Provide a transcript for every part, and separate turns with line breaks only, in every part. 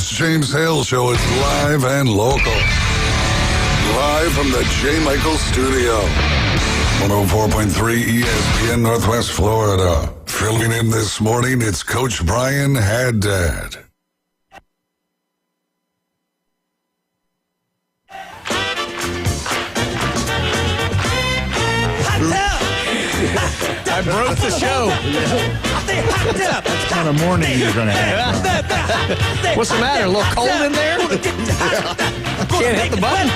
Coach James Hale Show is live and local. Live from the J. Michael Studio. 104.3 ESPN Northwest Florida. Filling in this morning, it's Coach Brian Haddad.
I broke the show.
That's the kind of morning you're going to have.
What's the matter? A little cold in there? Can't hit the button?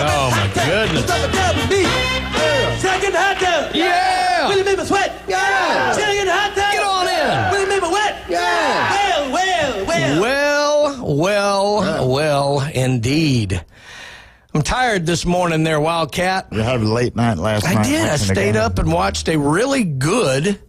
Oh, my goodness. Yeah!
Really make me sweat.
Yeah!
Get on in.
Really make me wet.
Yeah!
Well, indeed. I'm tired this morning there, Wildcat.
You had a late night last night.
I did. I
watching the
stayed
game.
up and watched a really good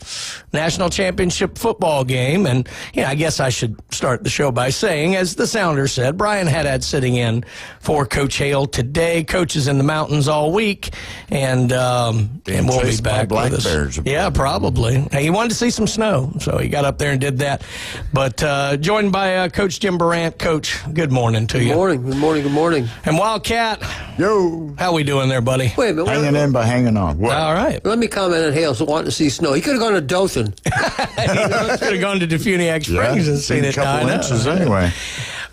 national championship football game. And, I guess I should start the show by saying, as the sounder said, Brian Haddad sitting in for Coach Hale today. Coach is in the mountains all week, and we'll be
chased by
back
black
with us.
bears.
Yeah, probably. Hey, he wanted to see some snow, so he got up there and did that. But joined by Coach Jim Burant. Coach, good morning to you.
Good morning.
And Wildcat,
Yo!
how we doing there, buddy?
Wait a minute.
Hanging in by hanging on. What?
All right.
Let me comment on Hale's wanting to see snow. He could have gone to Dothan.
Could have gone to Defuniak Springs and seen
a
it.
couple inches anyway.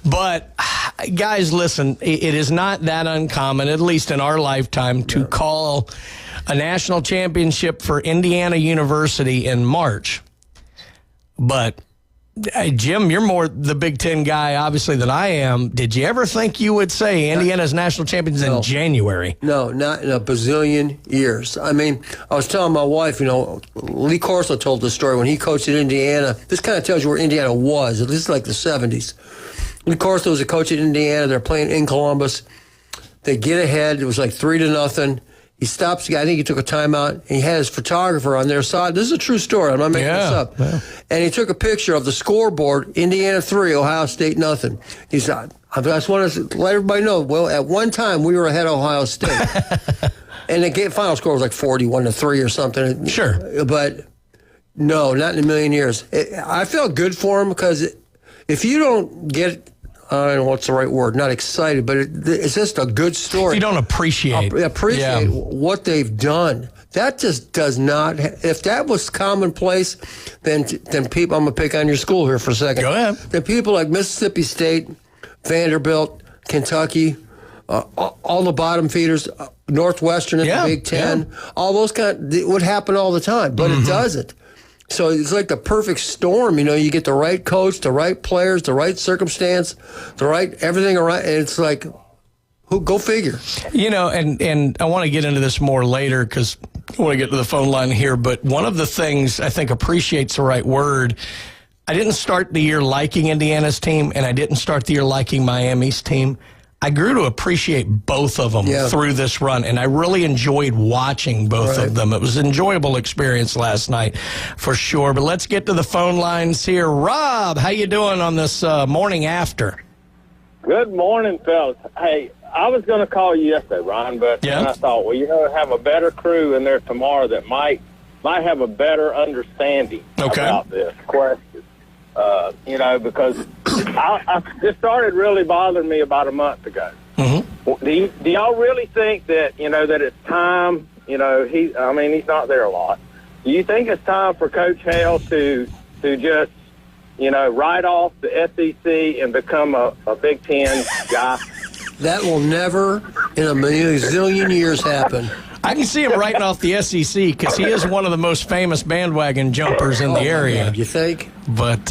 But, guys, listen, it is not that uncommon, at least in our lifetime, to call a national championship for Indiana University in March. But, Jim, you're more the Big Ten guy, obviously, than I am. Did you ever think you would say Indiana's national champions in January?
No, not in a bazillion years. I mean, I was telling my wife, Lee Corso told the story when he coached at Indiana. This kind of tells you where Indiana was, at least like the 70s. Lee Corso was a coach at Indiana. They're playing in Columbus. They get ahead. It was like 3-0. He stops the guy. I think he took a timeout. And he had his photographer on their side. This is a true story. I'm not making this up.
Yeah.
And he took a picture of the scoreboard, Indiana 3, Ohio State nothing. He said, I just want to let everybody know, well, at one time we were ahead of Ohio State. And the final score was like 41-3 or something.
Sure.
But no, not in a million years. I felt good for him because if you don't get, I don't know what's the right word, not excited, but it's just a good story.
You don't appreciate.
What they've done. That just does not. If that was commonplace, then people. I'm gonna pick on your school here for a second.
Go ahead.
Then people like Mississippi State, Vanderbilt, Kentucky, all the bottom feeders, Northwestern in the Big Ten, all those it would happen all the time, but it doesn't. So it's like the perfect storm. You get the right coach, the right players, the right circumstance, the right everything around, and it's like, go figure.
And I want to get into this more later because I want to get to the phone line here. But one of the things I think appreciates the right word. I didn't start the year liking Indiana's team, and I didn't start the year liking Miami's team. I grew to appreciate both of them through this run, and I really enjoyed watching both of them. It was an enjoyable experience last night, for sure. But let's get to the phone lines here. Rob, how you doing on this morning after?
Good morning, fellas. Hey, I was going to call you yesterday, Ron, but then I thought, have a better crew in there tomorrow that might have a better understanding about this question. Because this started really bothering me about a month ago. Mm-hmm. Do y'all really think that, that it's time, he's not there a lot. Do you think it's time for Coach Hale to just, write off the SEC and become a Big Ten guy?
That will never in a zillion years happen.
I can see him writing off the SEC because he is one of the most famous bandwagon jumpers in the area.
God, you think?
But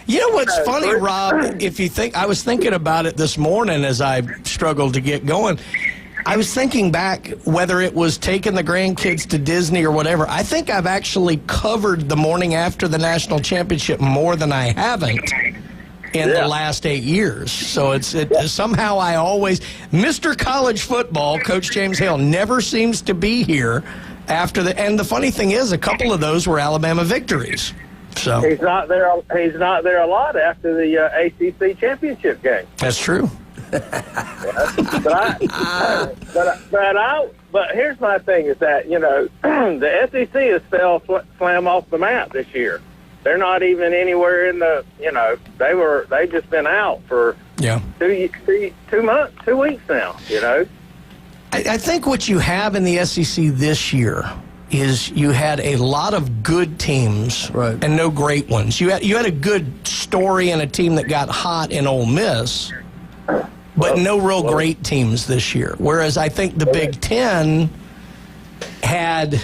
what's funny, Rob, if you think, I was thinking about it this morning as I struggled to get going. I was thinking back whether it was taking the grandkids to Disney or whatever. I think I've actually covered the morning after the national championship more than I haven't in the last 8 years. So it's somehow I always, Mr. College Football, Coach James Hale, never seems to be here after and the funny thing is a couple of those were Alabama victories. So
he's not there a lot after the ACC championship game.
That's true.
But here's my thing is that, the SEC has fell slam off the map this year. they're not even anywhere in the, they just been out for 2 months, 2 weeks now,
I think what you have in the SEC this year is you had a lot of good teams and no great ones. You had a good story and a team that got hot in Ole Miss, but no real great teams this year. Whereas I think the Big Ten had,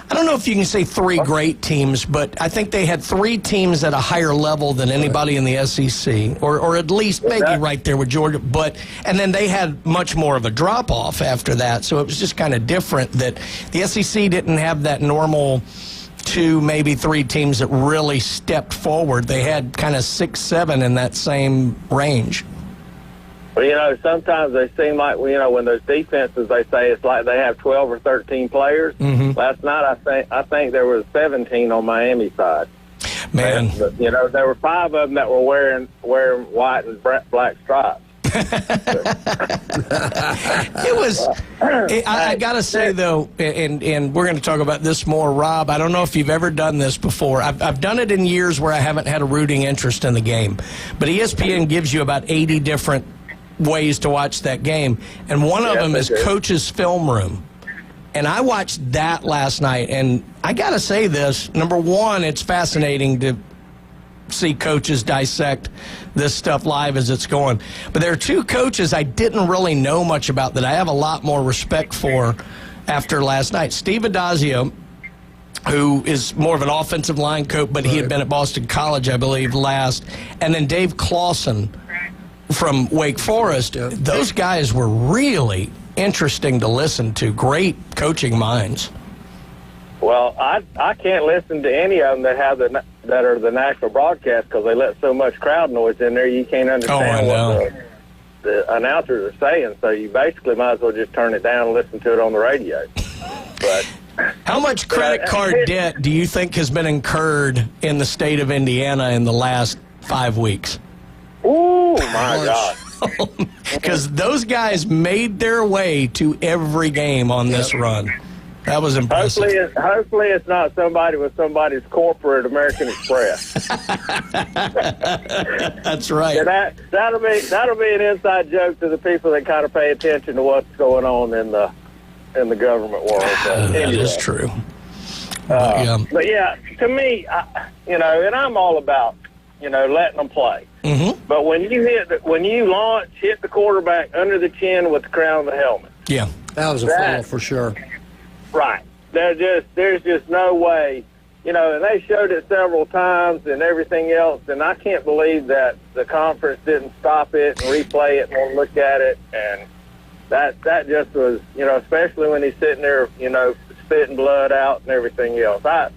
I don't know if you can say 3 great teams, but I think they had 3 teams at a higher level than anybody in the SEC, or at least maybe right there with Georgia. And then they had much more of a drop-off after that, so it was just kind of different that the SEC didn't have that normal 2, maybe 3 teams that really stepped forward. They had kind of 6, 7 in that same range.
Well, sometimes they seem like, when those defenses, they say it's like they have 12 or 13 players. Mm-hmm. Last night, I think there was 17 on Miami side.
Man.
But, there were 5 of them that were wearing white and black stripes.
It was, I got to say, though, and we're going to talk about this more, Rob, I don't know if you've ever done this before. I've done it in years where I haven't had a rooting interest in the game. But ESPN gives you about 80 different ways to watch that game, and one of them is Coach's Film Room. And I watched that last night, and I got to say this. Number one, it's fascinating to see coaches dissect this stuff live as it's going. But there are 2 coaches I didn't really know much about that I have a lot more respect for after last night. Steve Addazio, who is more of an offensive line coach, but he had been at Boston College, I believe, last. And then Dave Clawson from Wake Forest. Those guys were really interesting to listen to. Great coaching minds.
Well, I can't listen to any of them that are the national broadcast because they let so much crowd noise in there you can't understand what the announcers are saying. So you basically might as well just turn it down and listen to it on the radio. But
how much credit card debt do you think has been incurred in the state of Indiana in the last 5 weeks?
Oh, my God.
Because those guys made their way to every game on this run. That was impressive.
Hopefully it's not somebody with somebody's corporate American Express.
That's right.
Yeah, that'll be an inside joke to the people that kind of pay attention to what's going on in the government world.
That is true.
But yeah, to me, and I'm all about letting them play. Mm-hmm. But when you launch, hit the quarterback under the chin with the crown of the helmet.
Yeah,
that was a foul for sure.
Right. There's just no way. And they showed it several times and everything else, and I can't believe that the conference didn't stop it and replay it and look at it. And that just was, especially when he's sitting there, spitting blood out and everything else. That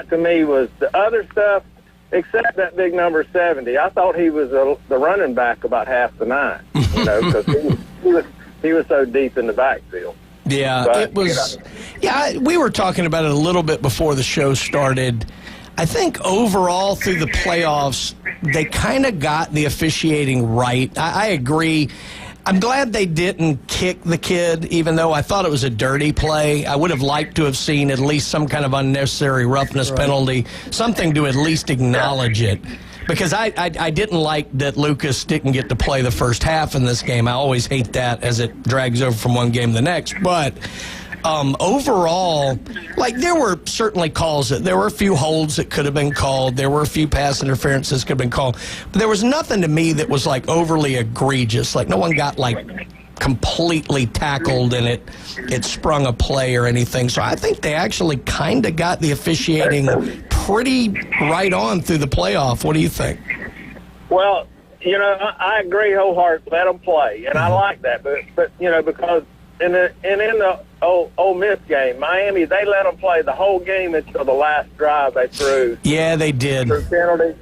to me was the other stuff. Except that big number 70, I thought he was the running back about half the night, because he was so deep in the backfield.
Yeah, but, it was. We were talking about it a little bit before the show started. I think overall through the playoffs, they kind of got the officiating right. I agree. I'm glad they didn't kick the kid, even though I thought it was a dirty play. I would have liked to have seen at least some kind of unnecessary roughness penalty, something to at least acknowledge it. Because I didn't like that Lucas didn't get to play the first half in this game. I always hate that as it drags over from one game to the next. But overall, there were certainly calls. There were a few holds that could have been called. There were a few pass interferences that could have been called. But there was nothing to me that was, overly egregious. No one got, completely tackled and it sprung a play or anything. So I think they actually kind of got the officiating pretty right on through the playoff. What do you think?
Well, I agree wholeheartedly. Let them play, and I like that. But because in the Ole Miss game, Miami, they let them play the whole game until the last drive they threw.
Yeah, they did.
Through penalties,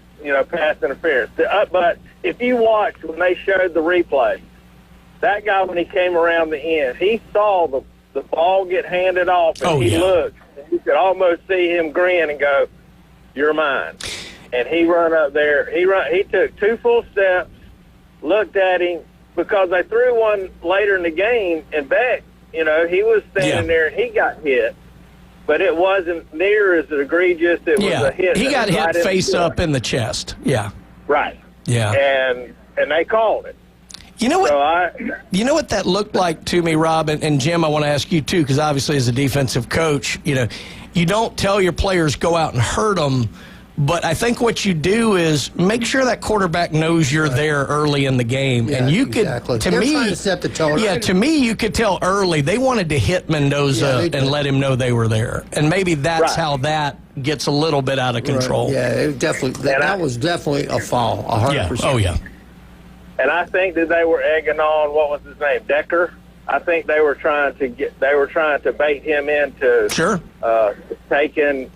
pass interference. But if you watch when they showed the replay, that guy, when he came around the end, he saw the ball get handed off, and he looked. And you could almost see him grin and go, "You're mine." And he run up there. He took 2 full steps, looked at him, because they threw one later in the game, and Beck, he was standing there, and he got hit. but it wasn't near as egregious. It was a hit.
He got hit
right
face up in the chest. Yeah.
Right.
Yeah.
And they called it.
You know what? You know what that looked like to me, Rob, and Jim. I want to ask you too, because obviously as a defensive coach, you don't tell your players go out and hurt them, but I think what you do is make sure that quarterback knows you're there early in the game, and you could. To
They're
me,
trying to set the tone.
yeah, to me, you could tell early they wanted to hit Mendoza and let him know they were there, and maybe that's how that gets a little bit out of control.
Right. Yeah, it definitely. That was definitely a foul. 100%.
Oh yeah.
And I think that they were egging on, what was his name, Decker. I think they were trying to bait him into taking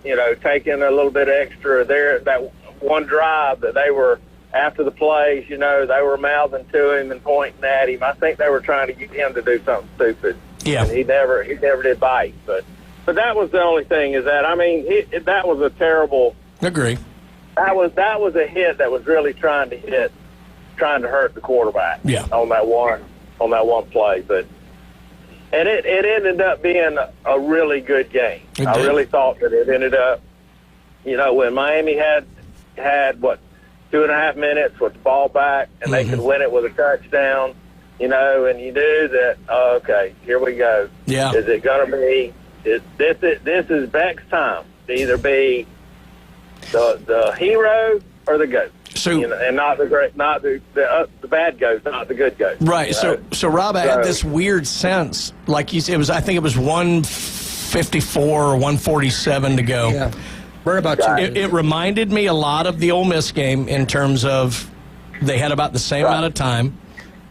a little bit extra there. That one drive that they were after the plays, they were mouthing to him and pointing at him. I think they were trying to get him to do something stupid.
Yeah,
and he never did bite. But that was the only thing is that that was a terrible.
Agree.
That was a hit that was really trying to hurt the quarterback.
Yeah.
On that one play, but it ended up being a really good game. I really thought that it ended up, when Miami had what 2.5 minutes with the ball back, and they could win it with a touchdown. And you knew that. Okay, here we go.
Yeah.
Is it going to be? This is Beck's time to either be the hero or the GOAT.
So,
and not the bad goat, not the good goat.
Right. So Rob, I had this weird sense, like you said, I think it was 154 or 147 to go.
Yeah. Right about
It reminded me a lot of the Ole Miss game in terms of they had about the same amount of time.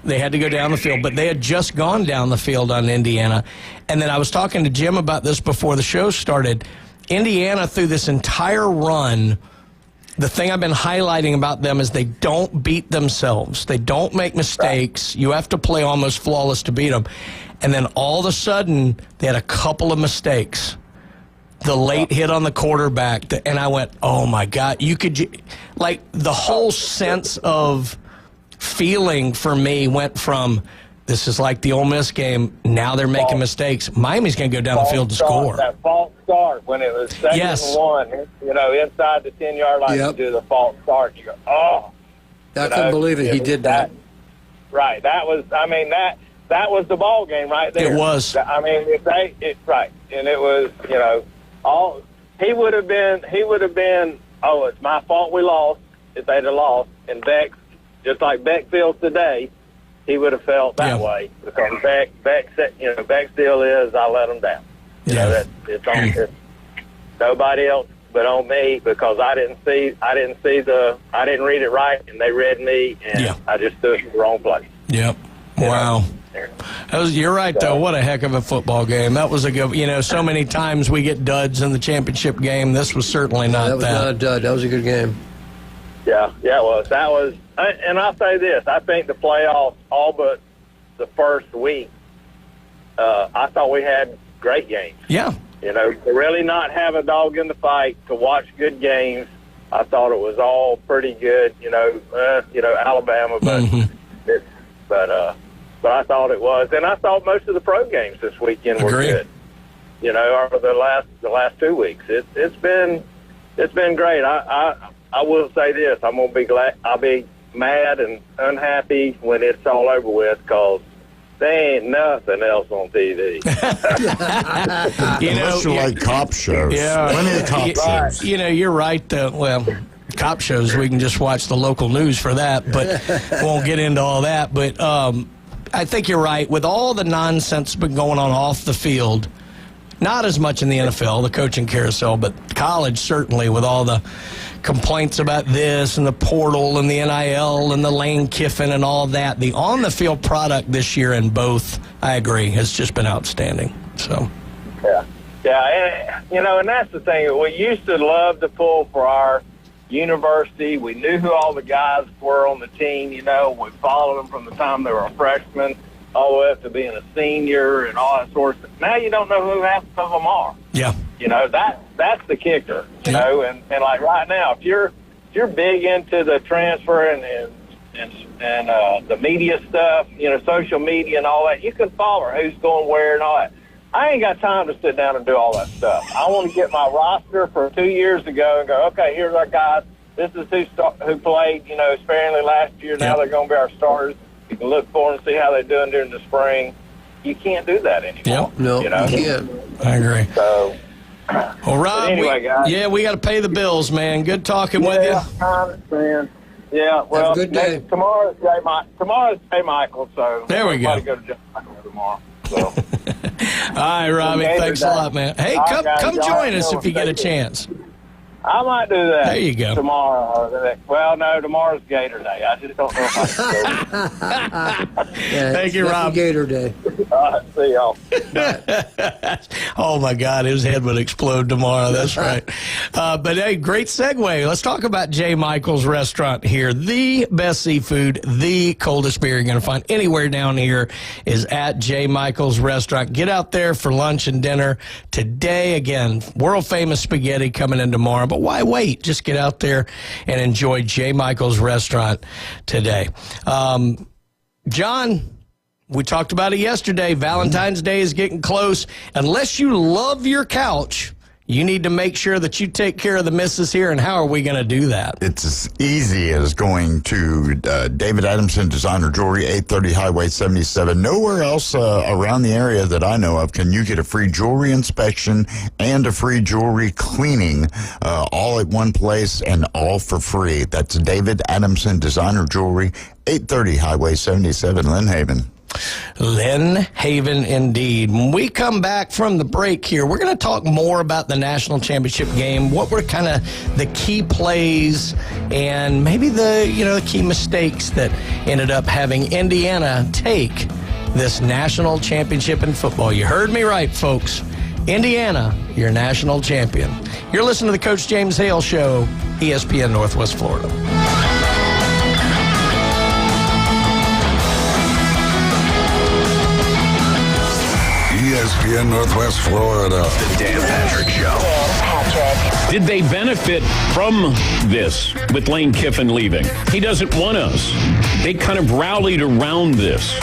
They had to go down the field, but they had just gone down the field on Indiana. And then I was talking to Jim about this before the show started. Indiana, through this entire run, the thing I've been highlighting about them is they don't beat themselves. They don't make mistakes. You have to play almost flawless to beat them. And then all of a sudden, they had a couple of mistakes. The late hit on the quarterback, and I went, oh, my God. You could, like, the whole sense of feeling for me went from, this is like the Ole Miss game. Now they're making mistakes. Miami's going to go down the field to score.
That false start when it was 2nd and 1, inside the 10-yard line, you do the false start. You go, oh.
I couldn't believe it. He did that.
Right. That was, that was the ball game right there.
It was.
Right. And it was, he would have been, oh, it's my fault we lost if they'd have lost. And Beck, just like Beck feels today, he would have felt that way because Beck still is. I let him down. It's nobody else but on me because I didn't read it right, and they read me, and I just stood in the wrong place.
Yep. Wow. You're right, though. What a heck of a football game. That was a good, so many times we get duds in the championship game. This was certainly not that.
That was not a dud. That was a good game.
Yeah, it was. That was, and I'll say this. I think the playoffs, all but the first week, I thought we had great games.
Yeah.
To really not have a dog in the fight, to watch good games, I thought it was all pretty good. Alabama, but I thought it was, and I thought most of the pro games this weekend were good. Over the last 2 weeks, it's been great. I will say this: I'm gonna be glad. I'll be mad and unhappy when it's all over with because there ain't nothing else on TV.
Unless you like cop shows.
Yeah.
Plenty of cop shows.
You're right, though. Well, cop shows, we can just watch the local news for that, but won't get into all that. But I think you're right. With all the nonsense been going on off the field, not as much in the NFL, the coaching carousel, but college certainly with all the complaints about this and the portal and the NIL and the Lane Kiffin and all that. The on-the-field product this year in both, I agree, has just been outstanding. So,
yeah, and that's the thing. We used to love to pull for our university. We knew who all the guys were on the team. We followed them from the time they were a freshman all the way up to being a senior and all that sort of stuff. Now you don't know who half of them are.
Yeah.
That's the kicker, and like right now, if you're big into the transfer and the media stuff, social media and all that, you can follow who's going where and all that. I ain't got time to sit down and do all that stuff. I want to get my roster for 2 years ago and go, okay, here's our guys. This is who played, sparingly last year. Now they're going to be our starters. You can look for them and see how they're doing during the spring. You can't do that anymore.
Yep.
No,
you know?
you can't.
I agree.
So,
well, Rob,
anyway, guys.
we got to pay the bills, man. Good talking with you.
I understand. Yeah, well,
Have a good day.
Tomorrow's J. Michael, so
there we go.
Go to J. Michael tomorrow. So.
All right, Robbie. Thanks a lot, man. Hey, come join us if you get a chance.
I might do that.
There you go.
Tomorrow. Or the next. Well, no, tomorrow's Gator Day. I just don't know if I can go.
Thank you, Rob.
Gator Day.
See y'all.
Oh, my God. His head would explode tomorrow. That's right. But, hey, great segue. Let's talk about J. Michael's Restaurant here. The best seafood, the coldest beer you're going to find anywhere down here is at J. Michael's Restaurant. Get out there for lunch and dinner today. Again, world-famous spaghetti coming in tomorrow. But why wait? Just get out there and enjoy J. Michael's Restaurant today. John, we talked about it yesterday. Valentine's Day is getting close. Unless you love your couch, you need to make sure that you take care of the missus here. And how are we going to do that?
It's as easy as going to David Adamson Designer Jewelry, 830 Highway 77. Nowhere else around the area that I know of can you get a free jewelry inspection and a free jewelry cleaning all at one place and all for free. That's David Adamson Designer Jewelry, 830 Highway 77, Lynn Haven.
Lynn Haven, indeed. When we come back from the break here, we're going to talk more about the national championship game, what were kind of the key plays and maybe the key mistakes that ended up having Indiana take this national championship in football. You heard me right, folks. Indiana, your national champion. You're listening to the Coach James Hale Show, ESPN Northwest Florida.
ESPN Northwest Florida.
The Dan Patrick Show. Did they benefit from this with Lane Kiffin leaving? He doesn't want us. They kind of rallied around this.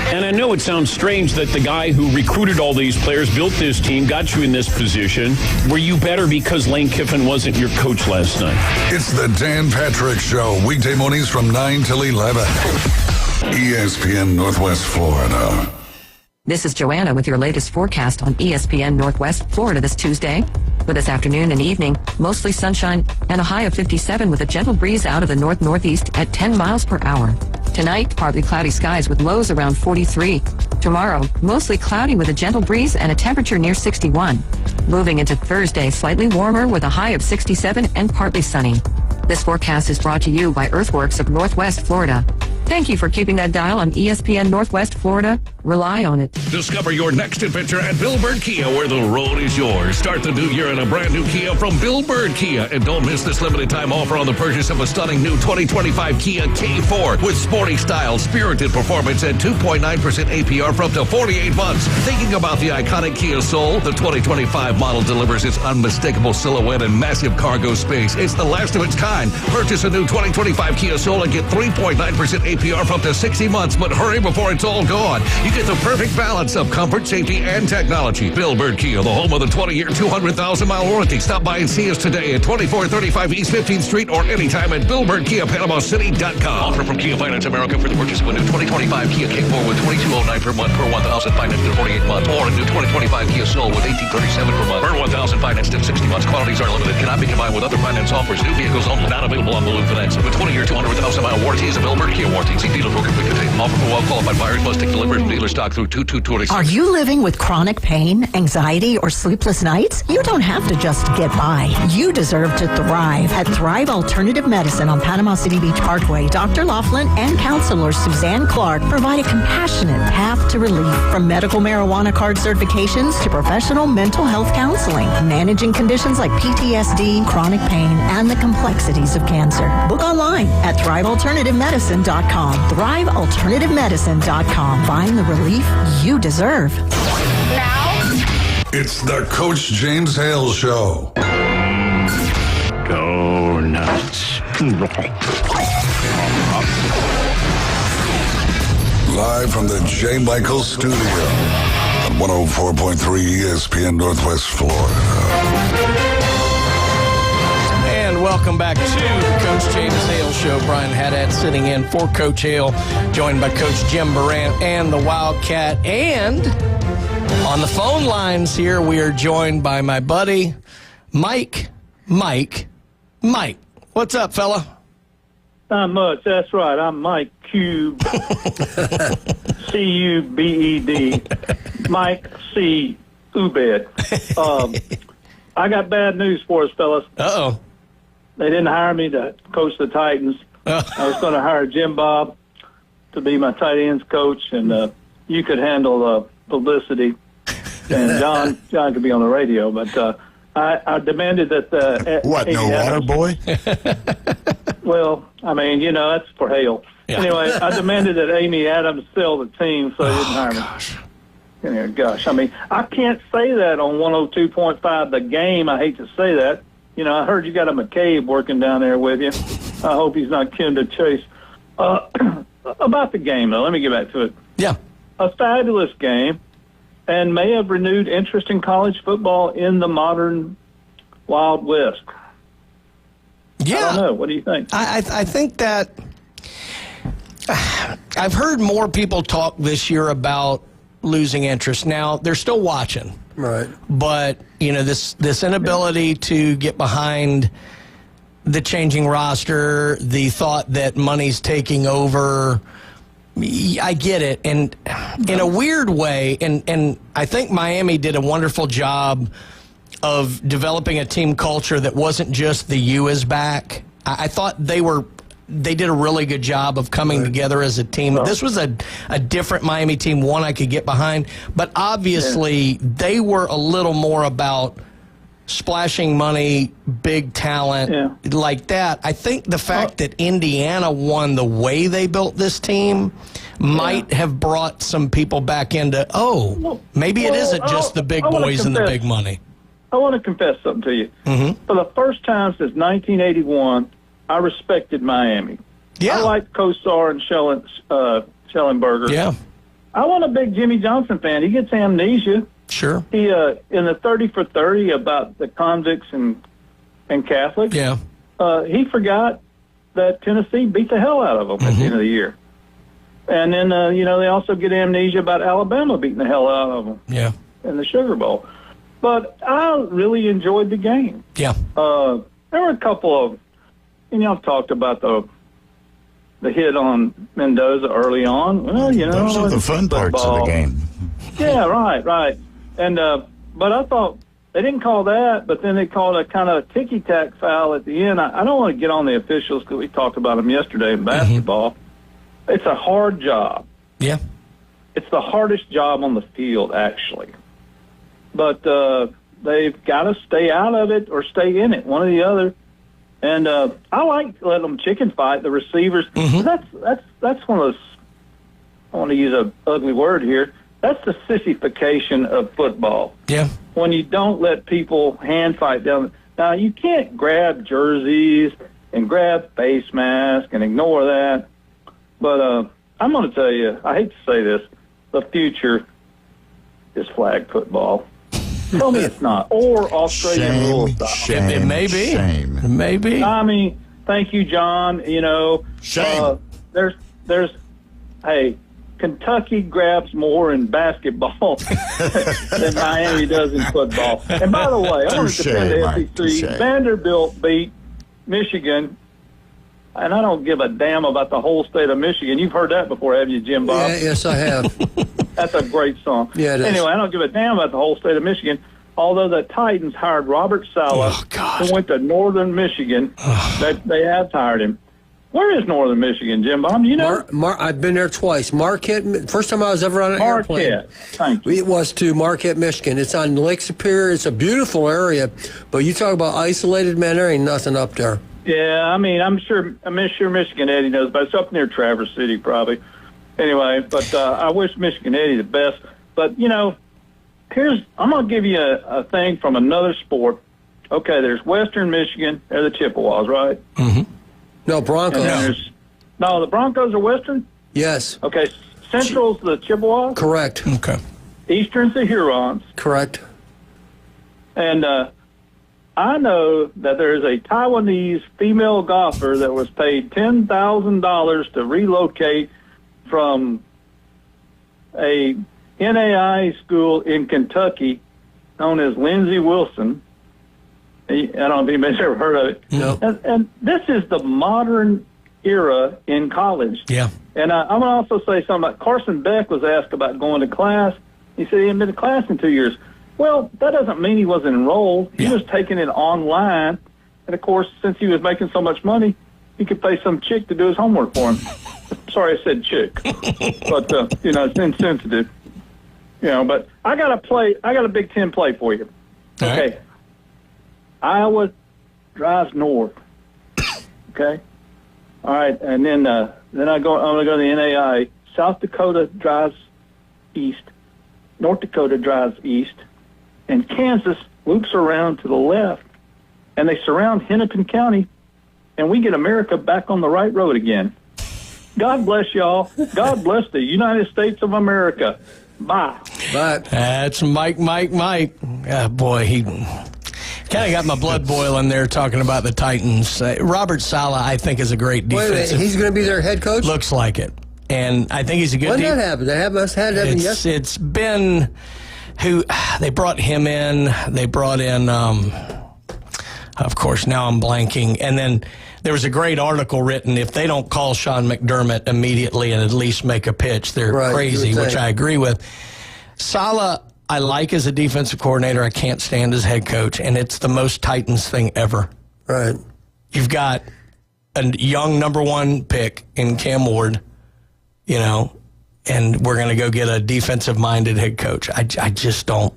And I know it sounds strange that the guy who recruited all these players, built this team, got you in this position. Were you better because Lane Kiffin wasn't your coach last night?
It's the Dan Patrick Show, weekday mornings from 9 till 11. ESPN Northwest Florida.
This is Joanna with your latest forecast on ESPN Northwest Florida this Tuesday. For this afternoon and evening, mostly sunshine and a high of 57 with a gentle breeze out of the north-northeast at 10 miles per hour. Tonight, partly cloudy skies with lows around 43. Tomorrow, mostly cloudy with a gentle breeze and a temperature near 61. Moving into Thursday, slightly warmer with a high of 67 and partly sunny. This forecast is brought to you by Earthworks of Northwest Florida. Thank you for keeping that dial on ESPN Northwest Florida. Rely on it.
Discover your next adventure at Bill Bird Kia, where the road is yours. Start the new year in a brand new Kia from Bill Bird Kia. And don't miss this limited time offer on the purchase of a stunning new 2025 Kia K4 with sporty style, spirited performance, and 2.9% APR for up to 48 months. Thinking about the iconic Kia Soul, the 2025 model delivers its unmistakable silhouette and massive cargo space. It's the last of its kind. Purchase a new 2025 Kia Soul and get 3.9% APR for up to 60 months, but hurry before it's all gone. You get the perfect balance of comfort, safety, and technology. Bill Bird Kia, the home of the 20-year, 200,000-mile warranty. Stop by and see us today at 2435 East 15th Street or anytime at BillBirdKiaPanamaCity.com. Offer from Kia Finance America for the purchase of a new 2025 Kia K4 with $2,209 per month per 1,000 financed in 48 months, or a new 2025 Kia Soul with $1,837 per month per 1,000 financed in 60 months. Quantities are limited. Cannot be combined with other finance offers. New vehicles only. Not available on balloon finance. With 20-year, 200,000-mile warranty is a Bill Bird Kia warranty. See dealer for complete details. Offer for well-qualified buyers must take delivery from dealer stock through 2226.
Are you living with chronic pain, anxiety, or sleepless nights? You don't have to just get by. You deserve to thrive. At Thrive Alternative Medicine on Panama City Beach Parkway, Dr. Laughlin and counselor Suzanne Clark provide a compassionate path to relief. From medical marijuana card certifications to professional mental health counseling, managing conditions like PTSD, chronic pain, and the complexities of cancer. Book online at thrivealternativemedicine.com. thrivealternativemedicine.com. Find the relief you deserve.
Now, it's the Coach James Hale Show.
Go nuts.
Live from the J. Michael Studio. 104.3 ESPN Northwest Florida.
And welcome back to Coach James Hale Show. Brian Haddad sitting in for Coach Hale, joined by Coach Jim Durant and the Wildcat. And on the phone lines here, we are joined by my buddy, Mike. Mike. What's up, fella?
Not much. That's right. I'm Mike Cube. C-U-B-E-D. Mike C. Ubed. I got bad news for us, fellas.
Uh-oh.
They didn't hire me to coach the Titans. I was going to hire Jim Bob to be my tight ends coach, and you could handle publicity. And John could be on the radio, but I demanded that...
what, no water boy?
Well, I mean, that's for Hale. Yeah. Anyway, I demanded that Amy Adams sell the team, so they didn't hire me. Gosh, I mean, I can't say that on 102.5 The Game. I hate to say that. I heard you got a McCabe working down there with you. I hope he's not kin to Chase. About the game, though, let me get back to it.
Yeah.
A fabulous game, and may have renewed interest in college football in the modern Wild West.
Yeah.
I don't know. What do you think?
I think that I've heard more people talk this year about losing interest. Now, they're still watching.
Right.
But, this inability to get behind the changing roster, the thought that money's taking over, I get it. And in a weird way, and I think Miami did a wonderful job of developing a team culture that wasn't just the U is back. I thought they did a really good job of coming together as a team. This was a different Miami team, one I could get behind. But obviously, they were a little more about splashing money, big talent, like that. I think the fact that Indiana won the way they built this team might have brought some people back into, maybe it isn't just the big boys and the big money.
I want to confess something to you. Mm-hmm. For the first time since 1981, I respected Miami. Yeah. I liked Kosar and Schellenberger.
Yeah.
I wasn't a big Jimmy Johnson fan. He gets amnesia.
Sure.
He in the 30 for 30 about the convicts and Catholics.
Yeah.
He forgot that Tennessee beat the hell out of them at the end of the year. And then they also get amnesia about Alabama beating the hell out of them.
Yeah.
In the Sugar Bowl. But I really enjoyed the game.
Yeah.
There were a couple of, I've talked about the hit on Mendoza early on. Well,
those are the fun parts of the game.
Yeah, right. And but I thought they didn't call that, but then they called a kind of a ticky-tack foul at the end. I don't want to get on the officials because we talked about them yesterday in basketball. Mm-hmm. It's a hard job.
Yeah.
It's the hardest job on the field, actually. But they've got to stay out of it or stay in it, one or the other. And I like letting them chicken fight the receivers. Mm-hmm. That's one of those. I want to use an ugly word here. That's the sissification of football.
Yeah. When
you don't let people hand fight down. Now you can't grab jerseys and grab face masks and ignore that. But I'm going to tell you, I hate to say this, the future is flag football. Tell me it's not. Or Australian rules style.
It may be. Shame. It may be.
I mean, thank you, John.
Shame.
Hey, Kentucky grabs more in basketball than Miami does in football. And by the way, I want to defend the SEC. Vanderbilt beat Michigan, and I don't give a damn about the whole state of Michigan. You've heard that before, haven't you, Jim Bob?
Yeah, yes, I have.
That's a great song.
Yeah, it is.
Anyway, I don't give a damn about the whole state of Michigan. Although the Titans hired Robert Saleh, who went to Northern Michigan. They have hired him. Where is Northern Michigan, Jim Bob? You know?
I've been there twice. Marquette, first time I was ever on an airplane.
Marquette, thank you.
It was to Marquette, Michigan. It's on Lake Superior. It's a beautiful area. But you talk about isolated, man, there ain't nothing up there.
Yeah, I mean, I'm sure Michigan Eddie knows, but it's up near Traverse City probably. Anyway, but I wish Michigan Eddie the best. But, I'm going to give you a thing from another sport. Okay, there's Western Michigan. They're the Chippewas, right?
Mm-hmm.
No, Broncos.
No, the Broncos are Western?
Yes.
Okay, Central's the Chippewas?
Correct.
Okay.
Easterns to Hurons.
Correct.
And I know that there is a Taiwanese female golfer that was paid $10,000 to relocate from a NAI school in Kentucky known as Lindsey Wilson. I don't know if anybody's ever heard of it.
No.
And this is the modern era in college.
Yeah.
And I'm going to also say something about Carson Beck was asked about going to class. He said he hadn't been to class in 2 years. Well, that doesn't mean he wasn't enrolled. He was taking it online. And, of course, since he was making so much money, he could pay some chick to do his homework for him. Sorry I said chick. But, it's insensitive. But I got a Big Ten play for you.
All
okay.
right.
Iowa drives north. Okay. All right. And then I'm going to go to the NAI. South Dakota drives east. North Dakota drives east. And Kansas loops around to the left. And they surround Hennepin County. And we get America back on the right road again. God bless y'all. God bless the United States of America. Bye.
Bye.
That's Mike. Boy, he kind of got my blood boiling there talking about the Titans. Robert Saleh, I think, is a great defensive.
Wait a minute, he's going to be their head coach?
Looks like it. And I think he's a good
When did that happen? That must have happened yesterday.
It's been they brought him in. They brought in, of course, now I'm blanking. And then there was a great article written, if they don't call Sean McDermott immediately and at least make a pitch, they're crazy, which I agree with. Saleh, I like as a defensive coordinator. I can't stand as head coach, and it's the most Titans thing ever.
Right.
You've got a young number one pick in Cam Ward, and we're going to go get a defensive-minded head coach. I just don't.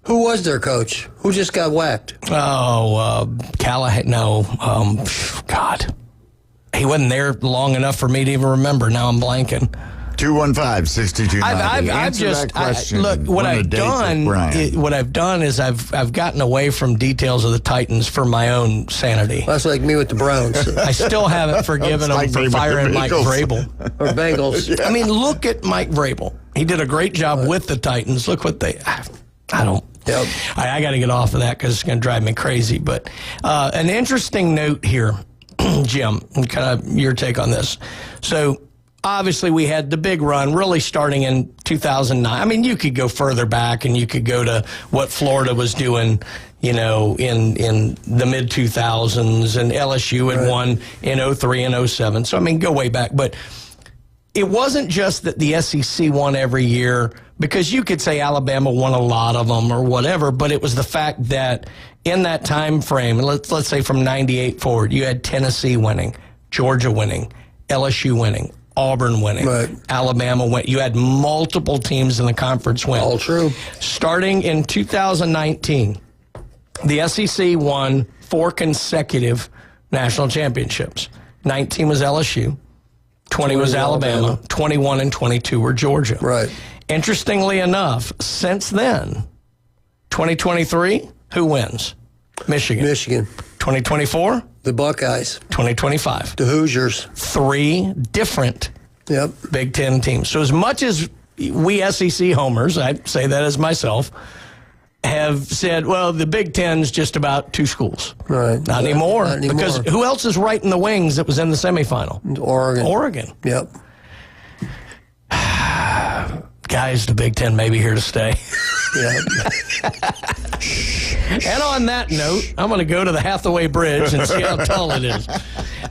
Who was their coach? Who just got whacked?
Callahan. No. God. He wasn't there long enough for me to even remember. Now I'm blanking.
215-6290.
I've just look. What I've done is I've gotten away from details of the Titans for my own sanity.
That's like me with the Browns.
I still haven't forgiven them for firing Mike Vrabel.
Or Bengals.
Yeah. I mean, look at Mike Vrabel. He did a great job with the Titans. Look what I don't.
Yep.
I got to get off of that because it's going to drive me crazy. But an interesting note here, Jim, kind of your take on this. So obviously we had the big run really starting in 2009. I mean, you could go further back and you could go to what Florida was doing, in the mid-2000s, and LSU had won in 03 and 07. So, I mean, go way back. But it wasn't just that the SEC won every year, because you could say Alabama won a lot of them or whatever, but it was the fact that in that time frame, let's say from 98 forward, you had Tennessee winning, Georgia winning, LSU winning, Auburn winning, Alabama winning. You had multiple teams in the conference win.
All true.
Starting in 2019, the SEC won 4 consecutive national championships. 19 was LSU, 20 was Alabama, 21 and 22 were Georgia.
Right.
Interestingly enough, since then, 2023, who wins? Michigan. 2024?
The Buckeyes.
2025.
The Hoosiers.
3 different Big Ten teams. So as much as we SEC homers, I say that as myself, have said, well, the Big Ten's just about 2 schools.
Right.
Not anymore. Because who else is right in the wings that was in the semifinal? Oregon.
Yep.
Guys, the Big Ten may be here to stay.
Yeah.
And on that note, I'm going to go to the Hathaway Bridge and see how tall it is.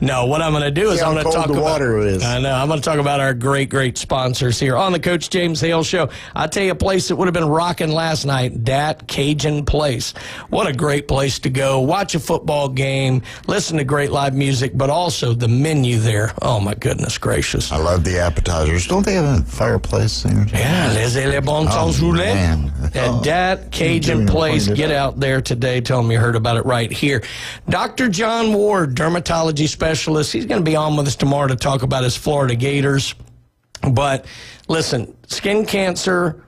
No, what I'm going to do is I'm going to talk about
water is.
I know. I'm going to talk about our great sponsors here on the Coach James Hale Show. I'll tell you a place that would have been rocking last night, Dat Cajun Place. What a great place to go. Watch a football game, listen to great live music, but also the menu there. Oh, my goodness gracious.
I love the appetizers. Don't they have a fireplace there?
Yeah, les bons temps roulés. At Dat Cajun Place. Get out there today. Tell them you heard about it right here. Dr. John Ward, dermatology specialist. He's going to be on with us tomorrow to talk about his Florida Gators. But listen, skin cancer,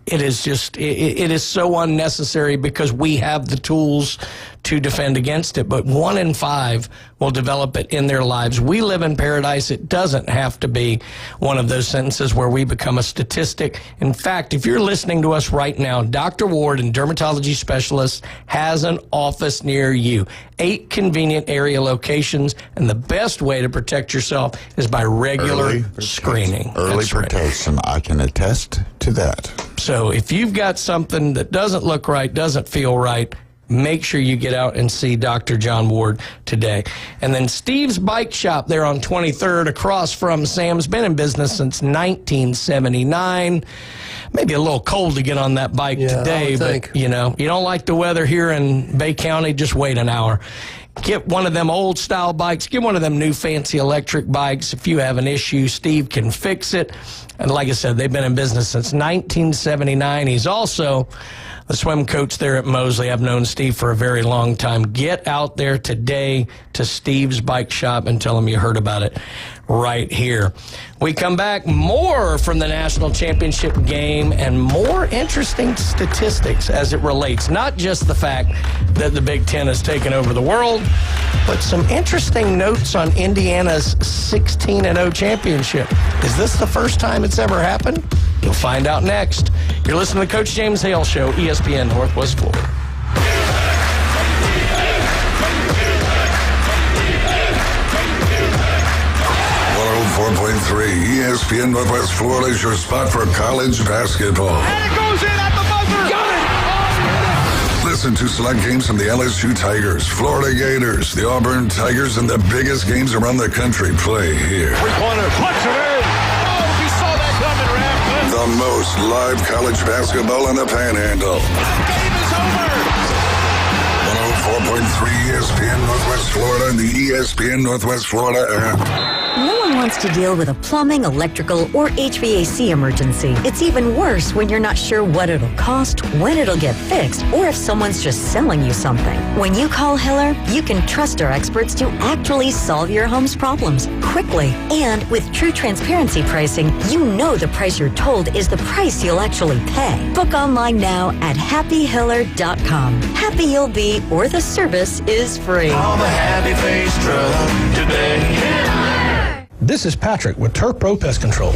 it is just, it is so unnecessary because we have the tools to defend against it. But 1 in 5 will develop it in their lives. We live in paradise. It doesn't have to be one of those sentences where we become a statistic. In fact, if you're listening to us right now, Dr. Ward and dermatology specialist has an office near you. 8 convenient area locations, and the best way to protect yourself is by regular screening.
Early protection. I can attest to that.
So if you've got something that doesn't look right, doesn't feel right, make sure you get out and see Dr. John Ward today. And then Steve's Bike Shop there on 23rd across from Sam's, been in business since 1979. Maybe a little cold to get on that bike today, but you know, you don't like the weather here in Bay County, just wait an hour. Get one of them old style bikes, get one of them new fancy electric bikes. If you have an issue, Steve can fix it. And like I said, they've been in business since 1979. He's also the swim coach there at Mosley. I've known Steve for a very long time. Get out there today to Steve's Bike Shop and tell him you heard about it right here. We come back, more from the national championship game and more interesting statistics as it relates, not just the fact that the Big Ten has taken over the world, but some interesting notes on Indiana's 16-0 championship. Is this the first time it's ever happened? You'll find out next. You're listening to the Coach James Hale Show, ESPN Northwest Florida.
104.3 ESPN Northwest Florida is your spot for college basketball.
And it goes in at the buzzer. Got it.
Listen to select games from the LSU Tigers, Florida Gators, the Auburn Tigers, and the biggest games around the country play here.
Three-pointer, puts it in. Oh, we saw that coming, Raph.
The most live college basketball in the Panhandle.
Game is over.
104.3 ESPN Northwest Florida and the ESPN Northwest Florida app.
No one wants to deal with a plumbing, electrical, or HVAC emergency. It's even worse when you're not sure what it'll cost, when it'll get fixed, or if someone's just selling you something. When you call Hiller, you can trust our experts to actually solve your home's problems quickly. And with true transparency pricing, you know the price you're told is the price you'll actually pay. Book online now at happyhiller.com. Happy you'll be, or the service is free.
Call the Happy Face Truck today.
This is Patrick with Turf Pro Pest Control.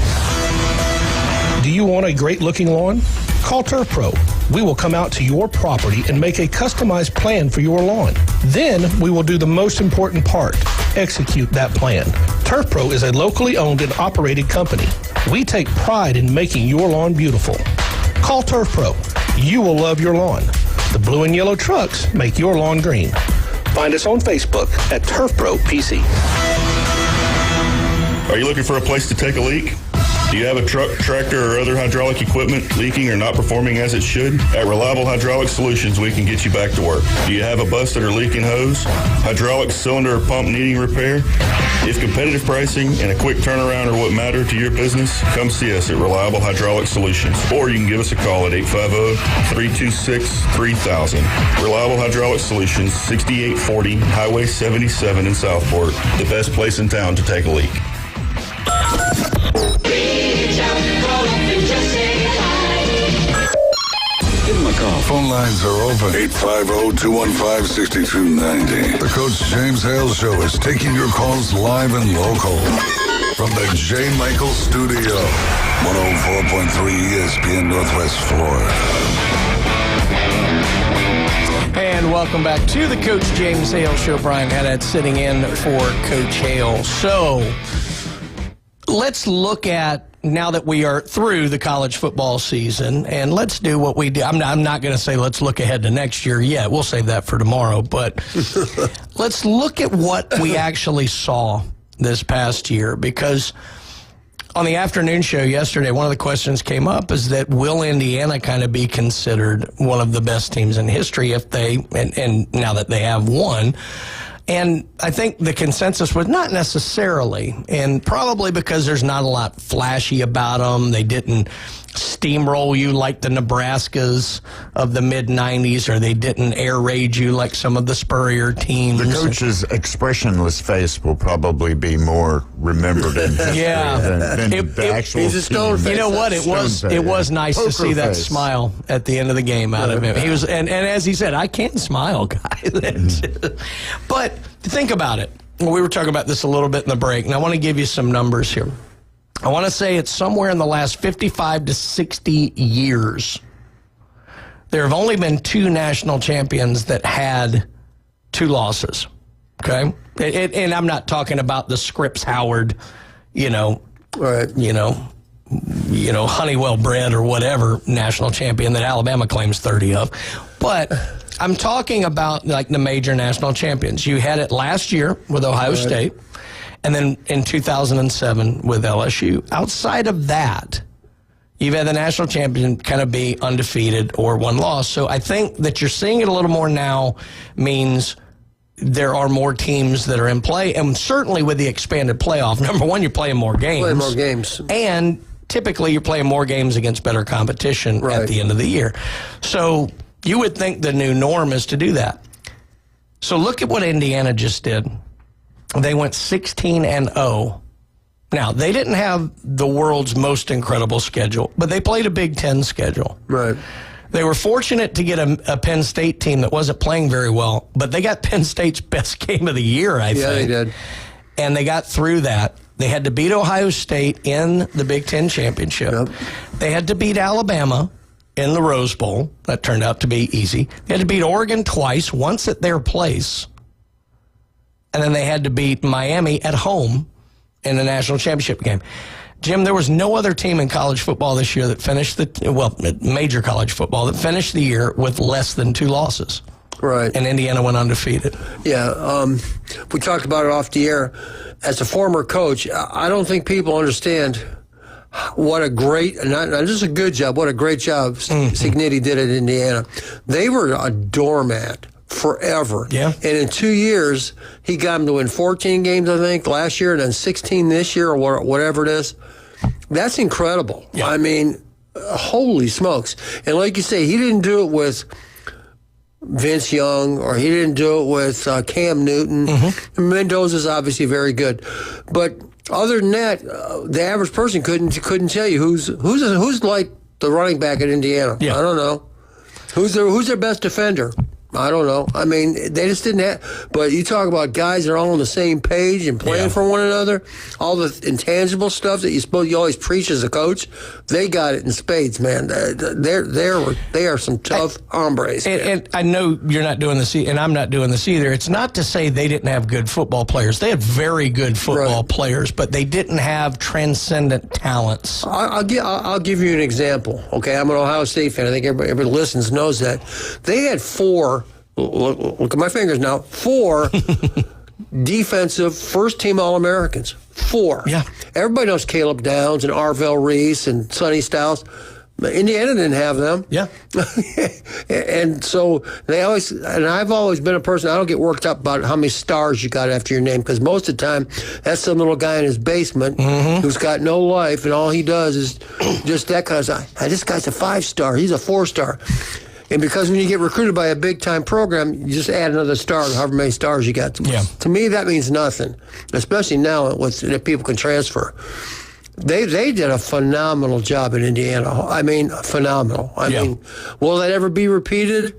Do you want a great-looking lawn? Call Turf Pro. We will come out to your property and make a customized plan for your lawn. Then we will do the most important part, execute that plan. Turf Pro is a locally owned and operated company. We take pride in making your lawn beautiful. Call Turf Pro. You will love your lawn. The blue and yellow trucks make your lawn green. Find us on Facebook at Turf Pro PC.
Are you looking for a place to take a leak? Do you have a truck, tractor, or other hydraulic equipment leaking or not performing as it should? At Reliable Hydraulic Solutions, we can get you back to work. Do you have a busted or leaking hose? Hydraulic cylinder or pump needing repair? If competitive pricing and a quick turnaround are what matter to your business, come see us at Reliable Hydraulic Solutions. Or you can give us a call at 850-326-3000. Reliable Hydraulic Solutions, 6840 Highway 77 in Southport. The best place in town to take a leak.
Give him a call. Phone lines are open. 850-215-6290. The Coach James Hale Show is taking your calls live and local from the J. Michael Studio. 104.3 ESPN Northwest Florida.
And welcome back to the Coach James Hale Show. Brian Haddad sitting in for Coach Hale. So let's look at, now that we are through the college football season, and let's do what we do. I'm not going to say let's look ahead to next year yet. We'll save that for tomorrow. But let's look at what we actually saw this past year, because on the afternoon show yesterday, one of the questions came up is that will Indiana kind of be considered one of the best teams in history if they, and now that they have won. And I think the consensus was not necessarily, and probably because there's not a lot flashy about them. They didn't steamroll you like the Nebraskas of the mid-'90s, or they didn't air raid you like some of the Spurrier teams.
The coach's expressionless face will probably be more remembered in history than the actual
he's a stone face.
You know what? It was nice to see that smile at the end of the game out of him. He was, and as he said, I can't smile, guys. But think about it. we were talking about this a little bit in the break, and I want to give you some numbers here. I want to say it's somewhere in the last 55 to 60 years. There have only been 2 national champions that had 2 losses. Okay? And I'm not talking about the Scripps Howard, Honeywell bread or whatever national champion that Alabama claims 30 of. But I'm talking about like the major national champions. You had it last year with Ohio State, and then in 2007 with LSU. Outside of that, you've had the national champion kind of be undefeated or 1 loss. So I think that you're seeing it a little more now means there are more teams that are in play. And certainly with the expanded playoff, number one, you're playing more games. And typically you're playing more games against better competition at the end of the year. So you would think the new norm is to do that. So look at what Indiana just did. They went 16-0. Now, they didn't have the world's most incredible schedule, but they played a Big Ten schedule.
Right.
They were fortunate to get a Penn State team that wasn't playing very well, but they got Penn State's best game of the year, I think.
Yeah, they did.
And they had through that. They had to beat Ohio State in the Big Ten championship. Yep. They had to beat Alabama in the Rose Bowl. That turned out to be easy. They had to beat Oregon twice, once at their place. And then they had to beat Miami at home in the national championship game. Jim, there was no other team in college football this year that finished major college football, that finished the year with less than 2 losses.
Right.
And Indiana went undefeated.
Yeah. We talked about it off the air. As a former coach, I don't think people understand what a great, not just a good job, what a great job Cignetti did at Indiana. They were a doormat forever.
Yeah.
And in 2 years, he got them to win 14 games, I think, last year, and then 16 this year, or whatever it is. That's incredible. Yeah. I mean, holy smokes. And like you say, he didn't do it with Vince Young, or he didn't do it with Cam Newton. Mm-hmm. Mendoza's obviously very good. But other than that, the average person couldn't tell you who's like the running back at Indiana. Yeah. I don't know. Who's their best defender? I don't know. I mean, they just didn't have. But you talk about guys that are all on the same page and playing for one another. All the intangible stuff that you always preach as a coach. They got it in spades, man. They are some tough hombres.
And I know you're not doing this, and I'm not doing this either. It's not to say they didn't have good football players. They had very good football players, but they didn't have transcendent talents.
I'll give you an example. Okay, I'm an Ohio State fan. I think everybody listens knows that. They had 4. Look at my fingers now. 4 defensive first-team All-Americans. 4.
Yeah.
Everybody knows Caleb Downs and Arvell Reese and Sonny Styles. Indiana didn't have them.
Yeah.
And so I've always been a person, I don't get worked up about how many stars you got after your name, because most of the time, that's some little guy in his basement who's got no life, and all he does is just that kind of stuff. This guy's a 5-star. He's a 4-star. And because when you get recruited by a big-time program, you just add another star, however many stars you got.
Yeah.
To me, that means nothing, especially now that people can transfer. They did a phenomenal job in Indiana. I mean, phenomenal. I mean, will that ever be repeated?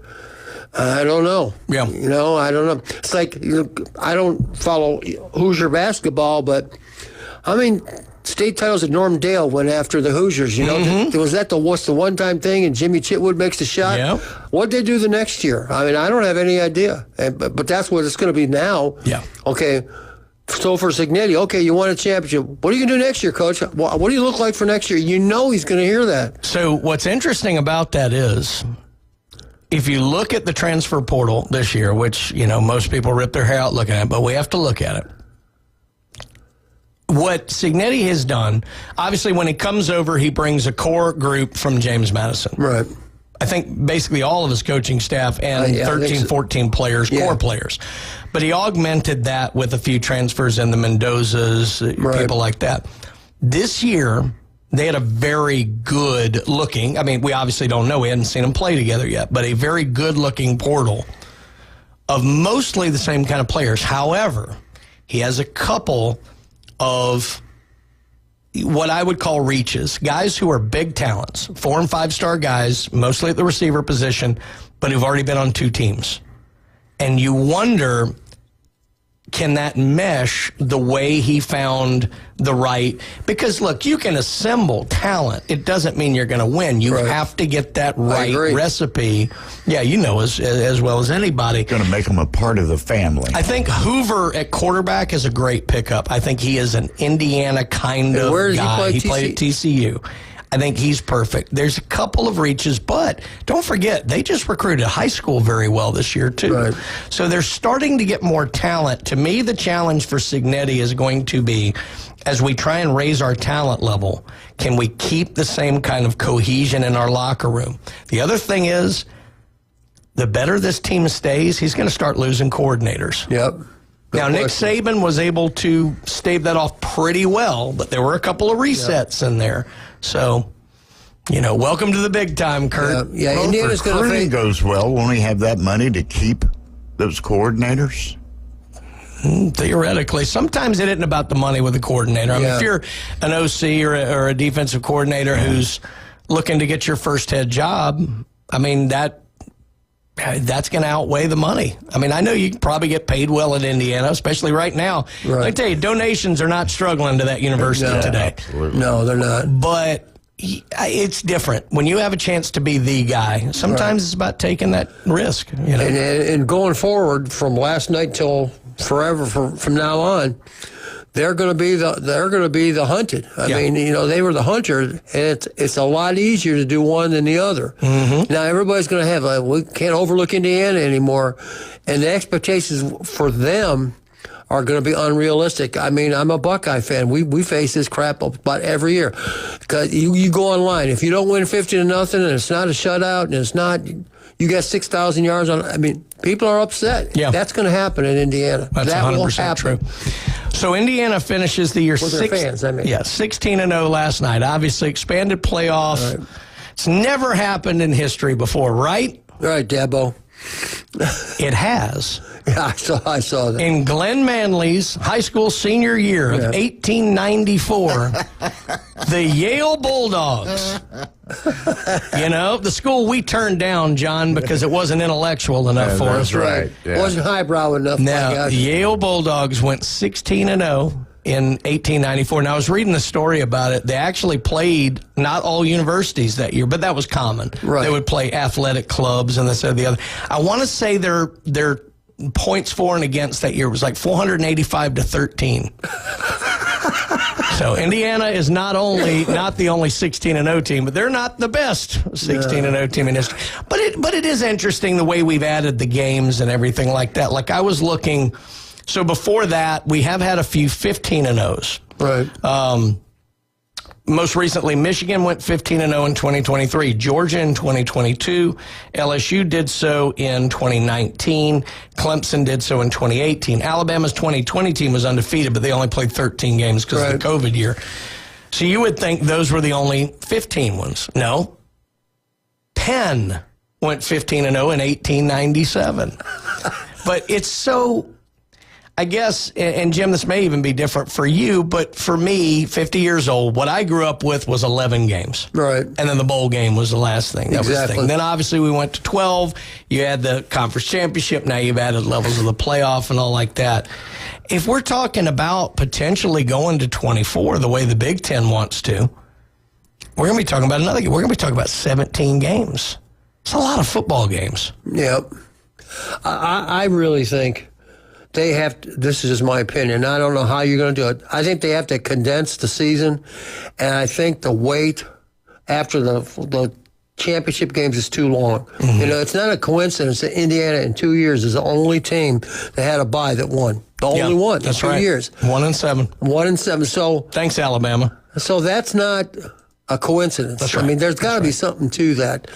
I don't know.
Yeah.
I don't know. It's like, I don't follow Hoosier basketball, but I mean, state titles at Norm Dale went after the Hoosiers, Was that what's the one-time thing, and Jimmy Chitwood makes the shot?
Yeah.
What'd they do the next year? I mean, I don't have any idea. But that's what it's going to be now.
Yeah.
Okay. So for Cignetti, okay, you won a championship. What are you going to do next year, Coach? What do you look like for next year? You know he's going to hear that.
So what's interesting about that is, if you look at the transfer portal this year, which, most people rip their hair out looking at it, but we have to look at it. What Cignetti has done, obviously when he comes over, he brings a core group from James Madison.
Right.
I think basically all of his coaching staff and 13, 14 players, core players. But he augmented that with a few transfers in the Mendozas, people like that. This year, they had a very good looking, I mean, we obviously don't know, we hadn't seen them play together yet, but a very good looking portal of mostly the same kind of players. However, he has a couple of what I would call reaches, guys who are big talents, 4- and 5-star guys, mostly at the receiver position, but who've already been on 2 teams. And you wonder, can that mesh the way he found the right? Because, look, you can assemble talent. It doesn't mean you're going to win. You have to get that right recipe. Yeah, you know as well as anybody.
Going to make them a part of the family.
I think Hoover at quarterback is a great pickup. I think he is an Indiana kind of guy. He played at TCU. I think he's perfect. There's a couple of reaches, but don't forget, they just recruited high school very well this year, too. Right. So they're starting to get more talent. To me, the challenge for Cignetti is going to be, as we try and raise our talent level, can we keep the same kind of cohesion in our locker room? The other thing is, the better this team stays, he's going to start losing coordinators.
Yep.
Now, Nick Saban was able to stave that off pretty well, but there were a couple of resets in there. So, welcome to the big time, Kurt.
Yeah, well, Indiana's going to recruiting goes well. Won't he have that money to keep those coordinators?
Theoretically. Sometimes it isn't about the money with the coordinator. I mean, if you're an OC or a defensive coordinator who's looking to get your first head job, I mean, that's going to outweigh the money. I mean, I know you can probably get paid well at Indiana, especially right now. Right. I tell you, donations are not struggling to that university today.
Absolutely.
No, they're not.
But it's different. When you have a chance to be the guy, sometimes it's about taking that risk.
And going forward from last night till forever from now on, they're going to be the hunted. I mean, they were the hunter, and it's a lot easier to do one than the other. Mm-hmm. Now everybody's going to have we can't overlook Indiana anymore, and the expectations for them are going to be unrealistic. I mean, I'm a Buckeye fan. We face this crap about every year. Because you go online, if you don't win 50-0, and it's not a shutout, and it's not, you got 6,000 yards on. I mean, people are upset. Yeah, that's going to happen in Indiana.
That's 100% true. So Indiana finishes the year 16-0 last night. Obviously, expanded playoff. Right. It's never happened in history before, right?
Right, Dabo.
It has.
Yeah, I saw that.
In Glenn Manley's high school senior year of 1894, the Yale Bulldogs, the school we turned down, John, because it wasn't intellectual enough for us.
Right.
Yeah. It wasn't highbrow enough.
Now, the Yale Bulldogs went 16-0 in 1894. Now, I was reading the story about it. They actually played not all universities that year, but that was common. Right. They would play athletic clubs and this or the other. I want to say their points for and against that year was like 485-13. So Indiana is not the only 16-0 team, but they're not the best 16-0 team in history. But it is interesting the way we've added the games and everything like that. Like I was looking, so before that we have had a few 15-0s.
Right.
Most recently, Michigan went 15-0 in 2023. Georgia in 2022. LSU did so in 2019. Clemson did so in 2018. Alabama's 2020 team was undefeated, but they only played 13 games because of the COVID year. So you would think those were the only 15 ones. No. 10 went 15-0 in 1897. But it's so... I guess, and Jim, this may even be different for you, but for me, 50 years old, what I grew up with was 11 games.
Right.
And then the bowl game was the last thing. That was the thing. Then obviously we went to 12. You had the conference championship. Now you've added levels of the playoff and all like that. If we're talking about potentially going to 24 the way the Big Ten wants to, we're going to be talking about another game. We're going to be talking about 17 games. It's a lot of football games.
Yep. I really think they have to, this is just my opinion. I don't know how you're going to do it. I think they have to condense the season, and I think the wait after the championship games is too long. Mm-hmm. It's not a coincidence that Indiana in 2 years is the only team that had a bye that won. The only one in 2 years.
1-7.
1-7. So
thanks, Alabama.
So that's not a coincidence.
That's right.
I mean, there's got to be something to that.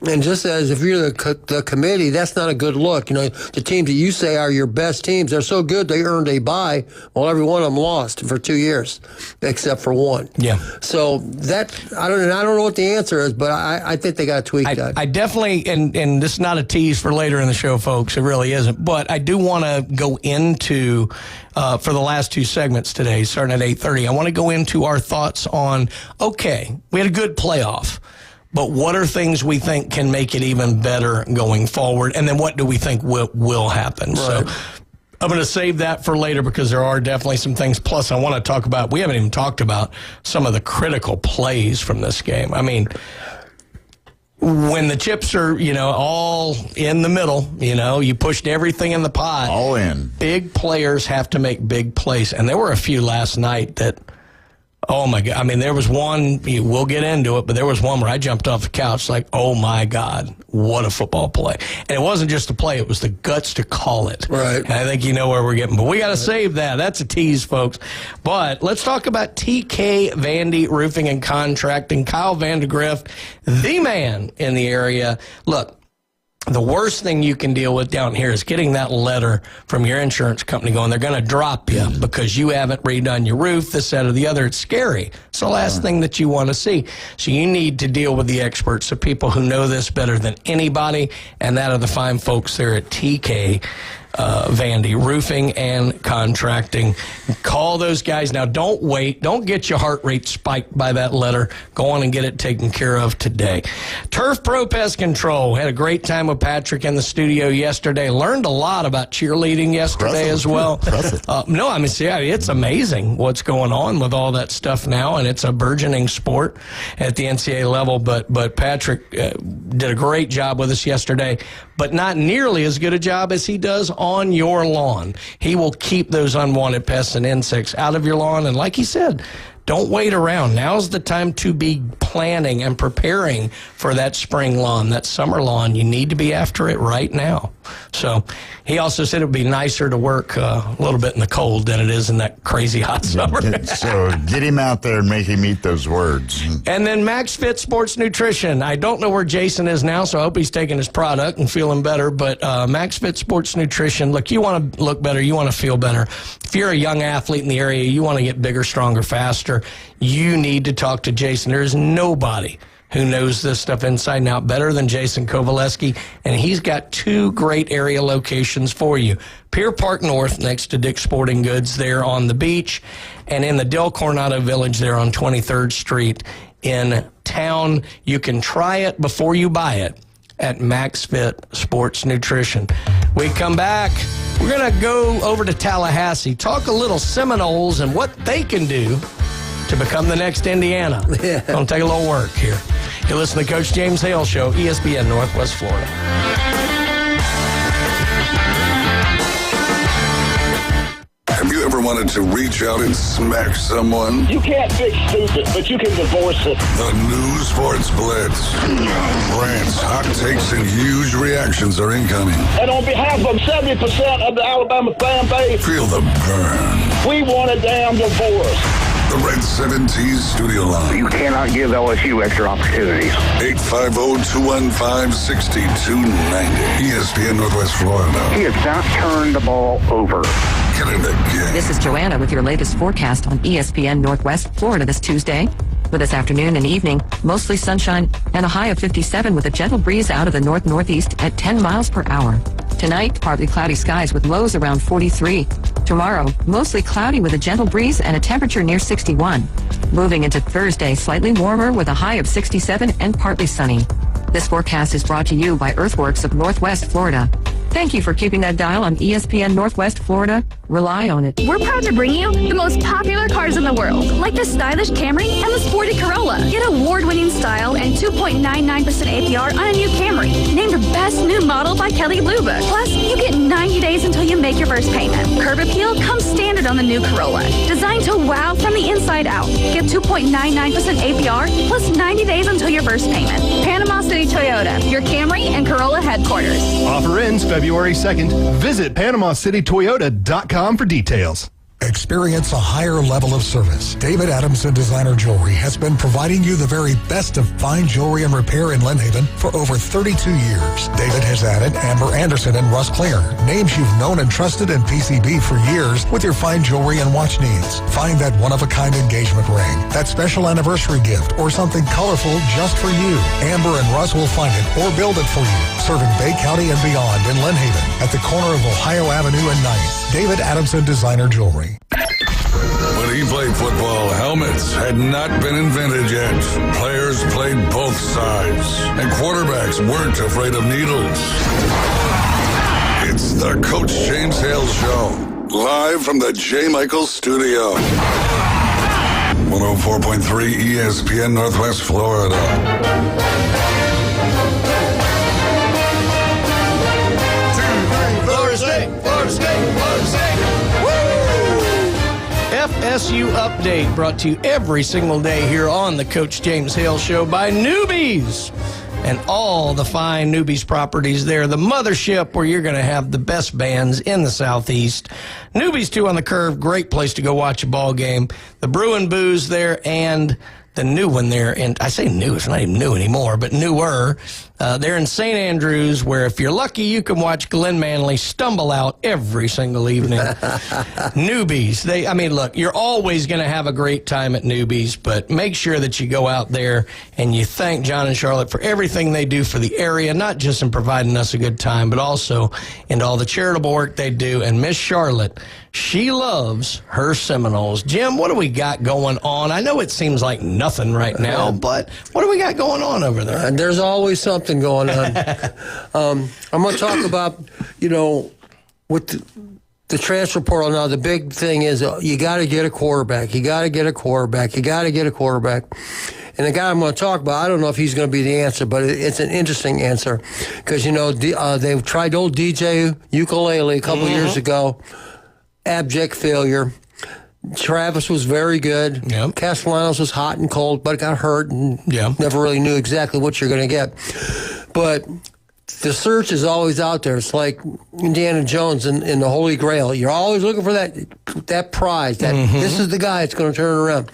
And just as if you're the committee, that's not a good look. The teams that you say are your best teams, they're so good they earned a bye. Well, every one of them lost for 2 years, except for one.
Yeah.
So that I don't know what the answer is, but I think they got to tweak that.
I definitely, and this is not a tease for later in the show, folks. It really isn't. But I do want to go into for the last two segments today, starting at 8:30. I want to go into our thoughts on, okay, we had a good playoff, but what are things we think can make it even better going forward? And then what do we think will happen? Right. So I'm going to save that for later because there are definitely some things. Plus, I want to talk about, we haven't even talked about some of the critical plays from this game. I mean, when the chips are, all in the middle, you pushed everything in the pot.
All in. Big
players have to make big plays. And there were a few last night that, oh, my God. I mean, there was one, we'll get into it, but there was one where I jumped off the couch like, oh, my God, what a football play. And it wasn't just a play. It was the guts to call it.
Right.
And I think you know where we're getting. But we got to save that. That's a tease, folks. But let's talk about TK Vandy Roofing and Contracting. Kyle Vandegrift, the man in the area. Look, the worst thing you can deal with down here is getting that letter from your insurance company going, they're going to drop you because you haven't redone your roof, this, that, or the other. It's scary. It's the last thing that you want to see. So you need to deal with the experts, the people who know this better than anybody, and that are the fine folks there at TK Vandy Roofing and Contracting. Call those guys now. Don't wait. Don't get your heart rate spiked by that letter. Go on and get it taken care of today. Turf Pro Pest Control. Had a great time with Patrick in the studio yesterday. Learned a lot about cheerleading yesterday as well. No, I mean, see, it's amazing what's going on with all that stuff now, and it's a burgeoning sport at the NCAA level. But Patrick did a great job with us yesterday, but not nearly as good a job as he does on your lawn. He will keep those unwanted pests and insects out of your lawn. And like he said, don't wait around. Now's the time to be planning and preparing for that spring lawn, that summer lawn. You need to be after it right now. So he also said it would be nicer to work a little bit in the cold than it is in that crazy hot summer.
So get him out there and make him eat those words.
And then Max Fit Sports Nutrition. I don't know where Jason is now, so I hope he's taking his product and feeling better. But Max Fit Sports Nutrition, look, you want to look better, you want to feel better. If you're a young athlete in the area, you want to get bigger, stronger, faster, you need to talk to Jason. There is nobody who knows this stuff inside and out better than Jason Kowaleski, and he's got 2 great area locations for you. Pier Park North, next to Dick's Sporting Goods there on the beach, and in the Del Coronado Village there on 23rd Street in town. You can try it before you buy it at Max Fit Sports Nutrition. We come back, we're going to go over to Tallahassee, talk a little Seminoles and what they can do to become the next Indiana. Gonna take a little work here. You listen to Coach James Hale Show, ESPN Northwest Florida.
Have you ever wanted to reach out and smack someone?
You can't fix stupid, but you can divorce it.
The new Sports Blitz. Rants, hot takes, and huge reactions are incoming.
And on behalf of 70% of the Alabama fan base,
feel the burn.
We want a damn divorce.
The Red 70s studio line.
You cannot give LSU extra opportunities.
850-215-6290. ESPN Northwest Florida.
He has not turned the ball over.
Get in the game.
This is Joanna with your latest forecast on ESPN Northwest Florida this Tuesday. For this afternoon and evening, mostly sunshine and a high of 57 with a gentle breeze out of the north-northeast at 10 miles per hour. Tonight, partly cloudy skies with lows around 43. Tomorrow, mostly cloudy with a gentle breeze and a temperature near 61. Moving into Thursday, slightly warmer with a high of 67 and partly sunny. This forecast is brought to you by Earthworks of Northwest Florida. Thank you for keeping that dial on ESPN Northwest Florida. Rely on it.
We're proud to bring you the most popular cars in the world, like the stylish Camry and the sporty Corolla. Get award-winning style and 2.99% APR on a new Camry. Named the best new model by Kelly Blue Book. Plus, you get 90 days until you make your first payment. Curb appeal comes standard on the new Corolla. Designed to wow from the inside out. Get 2.99% APR plus 90 days until your first payment. Panama City Toyota, your Camry and Corolla headquarters.
Offer ends February 2nd. Visit PanamaCityToyota.com for details.
Experience a higher level of service. David Adamson Designer Jewelry has been providing you the very best of fine jewelry and repair in Lynn Haven for over 32 years. David has added Amber Anderson and Russ Clare, names you've known and trusted in PCB for years with your fine jewelry and watch needs. Find that one-of-a-kind engagement ring, that special anniversary gift, or something colorful just for you. Amber and Russ will find it or build it for you. Serving Bay County and beyond in Lynn Haven at the corner of Ohio Avenue and 9th. David Adamson Designer Jewelry.
When he played football, helmets had not been invented yet. Players played both sides, and quarterbacks weren't afraid of needles. It's the Coach James Hale Show, live from the J. Michael Studio. 104.3 ESPN Northwest Florida.
Florida State, Florida State, Florida State. Woo! FSU Update brought to you every single day here on the Coach James Hale Show by Newbies. And all the fine Newbies properties there. The mothership where you're going to have the best bands in the Southeast. Newbies 2 on the Curve, great place to go watch a ball game. The Brew and Booze there and the new one there. And I say new, it's not even new anymore, but newer. They're in St. Andrews, where if you're lucky, you can watch Glenn Manley stumble out every single evening. Newbies. Look, you're always going to have a great time at Newbies, but make sure that you go out there and you thank John and Charlotte for everything they do for the area, not just in providing us a good time, but also in all the charitable work they do. And Miss Charlotte, she loves her Seminoles. Jim, what do we got going on? I know it seems like nothing right now, but what do we got going on over there?
There's always something going on. I'm going to talk about, with the transfer portal now. The big thing is you got to get a quarterback. You got to get a quarterback. And the guy I'm going to talk about, I don't know if he's going to be the answer, but it's an interesting answer because, they've tried old DJ Ukulele a couple years ago. Abject failure. Travis was very good. Yep. Castellanos was hot and cold, but got hurt and never really knew exactly what you're going to get. But the search is always out there. It's like Indiana Jones in the Holy Grail. You're always looking for that prize. This is the guy that's going to turn it around.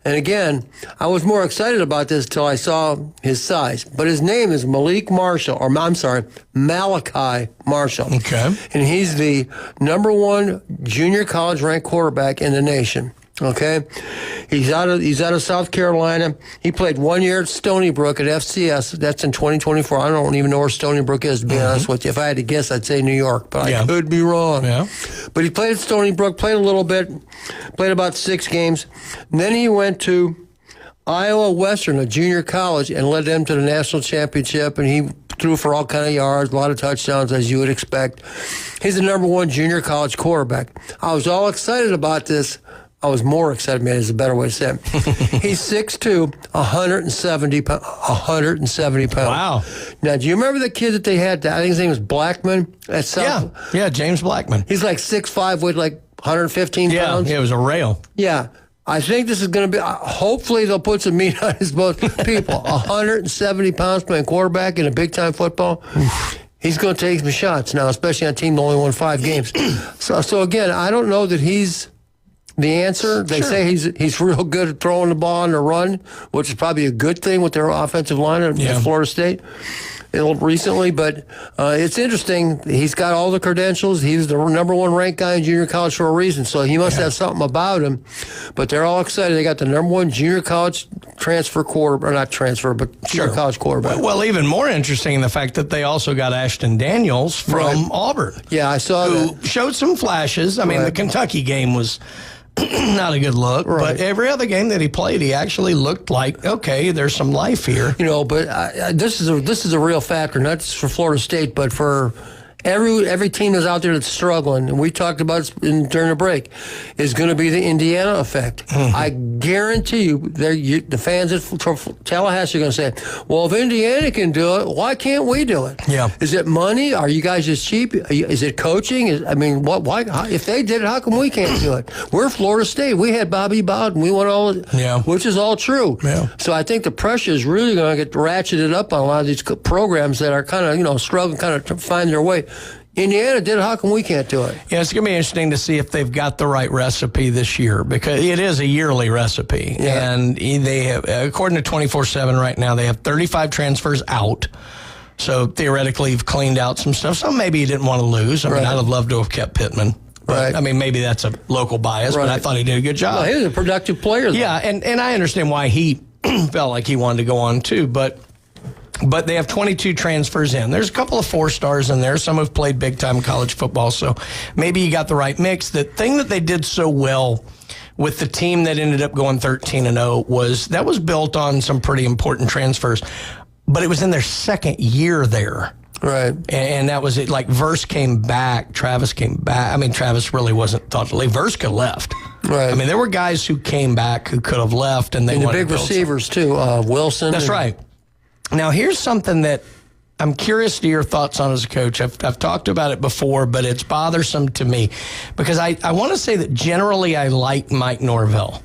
And again, I was more excited about this until I saw his size. But his name is Malachi Marshall. Okay. And he's the #1 junior college ranked quarterback in the nation. Okay. He's out of South Carolina. He played 1 year at Stony Brook at FCS. That's in 2024. I don't even know where Stony Brook is, to be honest with you. If I had to guess, I'd say New York, but I could be wrong. Yeah. But he played at Stony Brook, played a little bit, played about 6 games. And then he went to Iowa Western, a junior college, and led them to the national championship. And he threw for all kind of yards, a lot of touchdowns, as you would expect. He's the #1 junior college quarterback. I was all excited about this. I was more excited, man, is a better way to say it. He's 6'2", 170 pounds.
Wow.
Now, do you remember the kid that they had? I think his name was Blackman at South.
Yeah, James Blackman.
He's like 6'5", weighed like 115 pounds.
Yeah, it was a rail.
Yeah. I think this is going to be, hopefully they'll put some meat on his bones. People, 170 pounds playing quarterback in a big-time football. He's going to take some shots now, especially on a team that only won 5 games. So again, I don't know that he's the answer. They say he's real good at throwing the ball on the run, which is probably a good thing with their offensive line at Florida State recently. But it's interesting. He's got all the credentials. He's the #1 ranked guy in junior college for a reason, so he must have something about him. But they're all excited. They got the #1 junior college transfer quarterback, or not transfer, but junior college quarterback.
Well, even more interesting, the fact that they also got Ashton Daniels from Auburn.
Yeah, I saw that.
Who showed some flashes. I mean, the Kentucky game was not a good look, but every other game that he played, he actually looked like, okay, there's some life here.
But this is a real factor, not just for Florida State, but for every team that's out there that's struggling, and we talked about it during the break, is going to be the Indiana effect. I guarantee you, the fans at Tallahassee are going to say, well, if Indiana can do it, why can't we do it?
Yeah.
Is it money? Are you guys just cheap? Is it coaching? If they did it, how come we can't do it? We're Florida State. We had Bobby Bowden. We won all of it, which is all true. Yeah. So I think the pressure is really going to get ratcheted up on a lot of these programs that are kind of, struggling to find their way. Indiana did it. How come we can't do it?
Yeah, it's going to be interesting to see if they've got the right recipe this year, because it is a yearly recipe. Yeah. And they have, according to 24/7 right now, they have 35 transfers out. So theoretically, you've cleaned out some stuff. Some maybe you didn't want to lose. I mean, I'd have loved to have kept Pittman. But, I mean, maybe that's a local bias, but I thought he did a good job.
Well, he was a productive player, though.
Yeah, and I understand why he felt like he wanted to go on, too. But they have 22 transfers in. There's a couple of 4-stars in there. Some have played big-time college football, so maybe you got the right mix. The thing that they did so well with the team that ended up going 13-0 was built on some pretty important transfers, but it was in their second year there.
Right.
And that was it. Like, Verse came back. Travis came back. I mean, Travis really wasn't thought to leave. Verse could have left.
Right.
I mean, there were guys who came back who could have left, and they
the
wanted
big
to build
receivers, too. Wilson.
That's right. Now, here's something that I'm curious to your thoughts on as a coach. I've talked about it before, but it's bothersome to me because I want to say that generally I like Mike Norvell.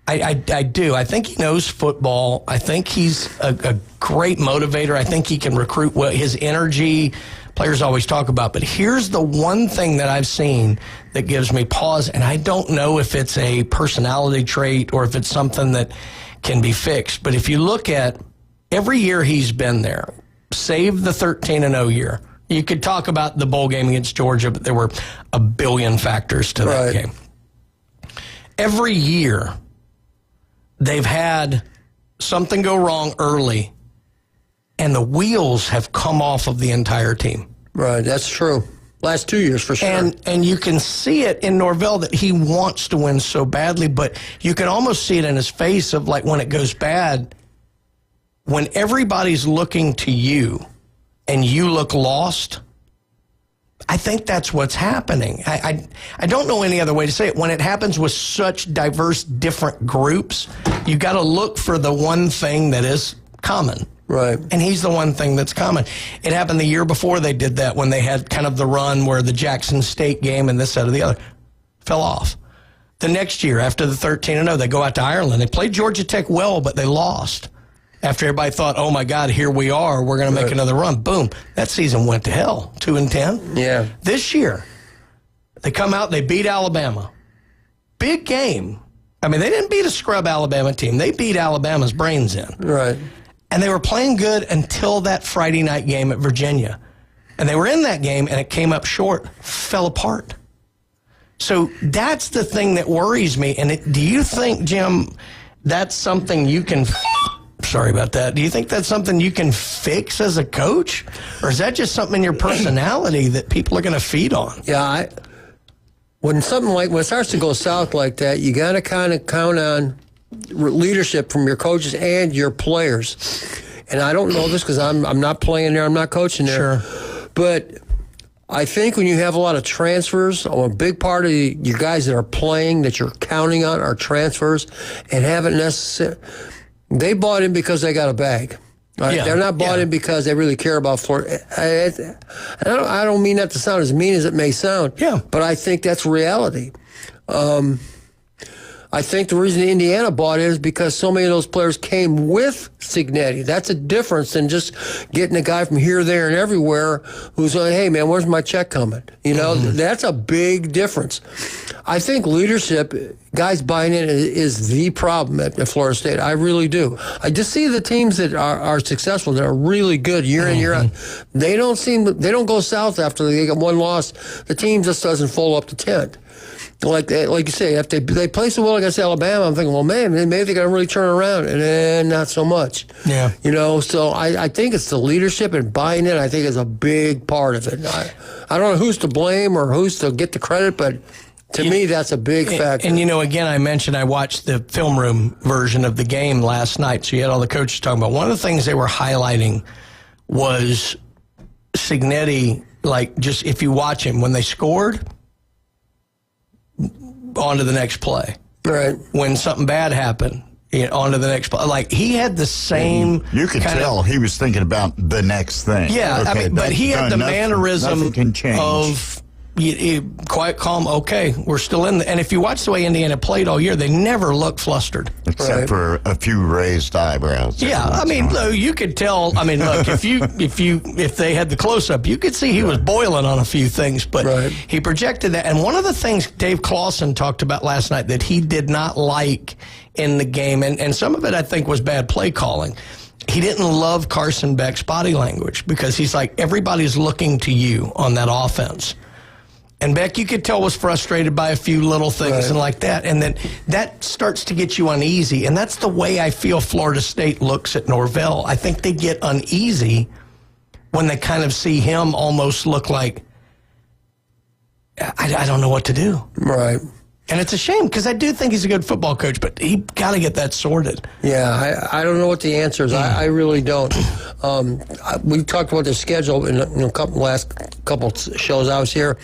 I do. I think he knows football. I think he's a great motivator. I think he can recruit well. His energy, players always talk about. But here's the one thing that I've seen that gives me pause, and I don't know if it's a personality trait or if it's something that can be fixed. But if you look at every year he's been there, save the 13-0 year. You could talk about the bowl game against Georgia, but there were a billion factors to that game. Every year, they've had something go wrong early, and the wheels have come off of the entire team.
Right, that's true. Last 2 years, for sure.
And you can see it in Norvell that he wants to win so badly, but you can almost see it in his face of, like, when it goes bad, when everybody's looking to you and you look lost, I think that's what's happening. I don't know any other way to say it. When it happens with such diverse, different groups, you got to look for the one thing that is common.
Right.
And he's the one thing that's common. It happened the year before they did that when they had kind of the run where the Jackson State game and this, that, or the other fell off. The next year, after the 13-0, they go out to Ireland. They played Georgia Tech well, but they lost. After everybody thought, oh, my God, here we are. We're going to make another run. Boom. That season went to hell, 2-10.
Yeah.
This year, they come out, they beat Alabama. Big game. I mean, they didn't beat a scrub Alabama team. They beat Alabama's brains in.
Right.
And they were playing good until that Friday night game at Virginia. And they were in that game, and it came up short, fell apart. So that's the thing that worries me. And do you think, Jim, that's something you can... Sorry about that. Do you think that's something you can fix as a coach? Or is that just something in your personality that people are going to feed on?
Yeah, when it starts to go south like that, you got to kind of count on leadership from your coaches and your players. And I don't know this because I'm not playing there, I'm not coaching there.
Sure.
But I think when you have a lot of transfers, a big part of your guys that are playing that you're counting on are transfers and haven't necessarily... They bought in because they got a bag. Right? Yeah, they're not bought in because they really care about Florida. I don't mean that to sound as mean as it may sound.
Yeah.
But I think that's reality. I think the reason Indiana bought it is because so many of those players came with Cignetti. That's a difference than just getting a guy from here, there, and everywhere who's like, hey, man, where's my check coming? You know, that's a big difference. I think leadership, guys buying in, is the problem at Florida State. I really do. I just see the teams that are successful, that are really good year in, year out. They don't go south after they get one loss. The team just doesn't fold up the tent. Like you say, if they play so well against Alabama, I'm thinking, well, man, maybe they're going to really turn around, and then not so much.
Yeah.
You know, so I think it's the leadership and buying in, I think, is a big part of it. I don't know who's to blame or who's to get the credit, but to me, that's a big factor.
And, you know, again, I mentioned I watched the film room version of the game last night, so you had all the coaches talking about. One of the things they were highlighting was Cignetti, like, just if you watch him, when they scored, on to the next play.
Right.
When something bad happened, on to the next play. Like, he had the same...
You could tell he was thinking about the next thing.
Yeah, okay, I mean, but he had the mannerism of quiet, calm, okay, we're still in. And if you watch the way Indiana played all year, they never looked flustered.
Except for a few raised eyebrows.
Yeah, I mean, you could tell. I mean, look, if they had the close-up, you could see he was boiling on a few things, but he projected that. And one of the things Dave Clawson talked about last night that he did not like in the game, and some of it I think was bad play calling, he didn't love Carson Beck's body language because he's like, everybody's looking to you on that offense. And Beck, you could tell, was frustrated by a few little things and like that. And then that starts to get you uneasy. And that's the way I feel Florida State looks at Norvell. I think they get uneasy when they kind of see him almost look like, I don't know what to do.
Right.
And it's a shame because I do think he's a good football coach, but he got to get that sorted.
Yeah, I don't know what the answer is. I really don't. We talked about the schedule in the last couple shows I was here,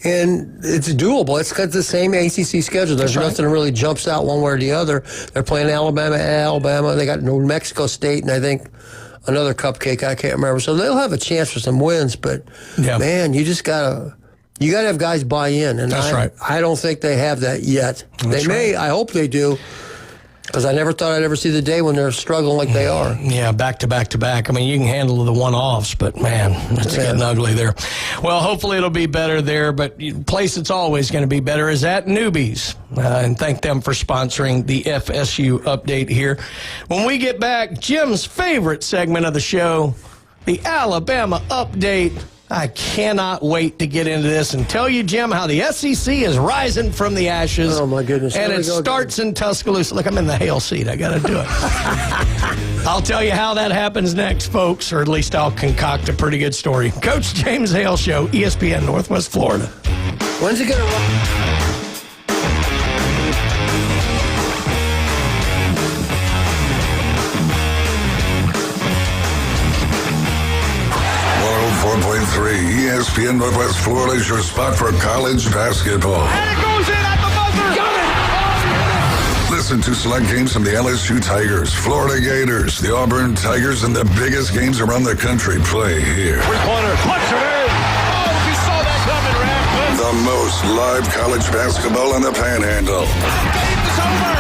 and it's doable. It's got the same ACC schedule. There's nothing that really jumps out one way or the other. They're playing Alabama at Alabama. They got New Mexico State, and I think another cupcake, I can't remember. So they'll have a chance for some wins, but man, you just gotta have guys buy in, and I don't think they have that yet. They may. I hope they do. Because I never thought I'd ever see the day when they're struggling like they are.
Yeah, back to back to back. I mean, you can handle the one-offs, but, man, it's getting ugly there. Well, hopefully it'll be better there, but the place that's always going to be better is at Newbies. And thank them for sponsoring the FSU update here. When we get back, Jim's favorite segment of the show, the Alabama update. I cannot wait to get into this and tell you, Jim, how the SEC is rising from the ashes.
Oh, my goodness.
And it starts in Tuscaloosa. Look, I'm in the Hale seat. I got to do it. I'll tell you how that happens next, folks, or at least I'll concoct a pretty good story. Coach James Hale Show, ESPN Northwest Florida.
When's it going to run?
104.3 ESPN Northwest Florida is your spot for college basketball.
And it goes in at the buzzer. Got it.
Listen to select games from the LSU Tigers, Florida Gators, the Auburn Tigers, and the biggest games around the country play here.
Three-pointer. Clutch it in. Oh, we saw that coming, Rap.
The most live college basketball in the Panhandle.
Game's over.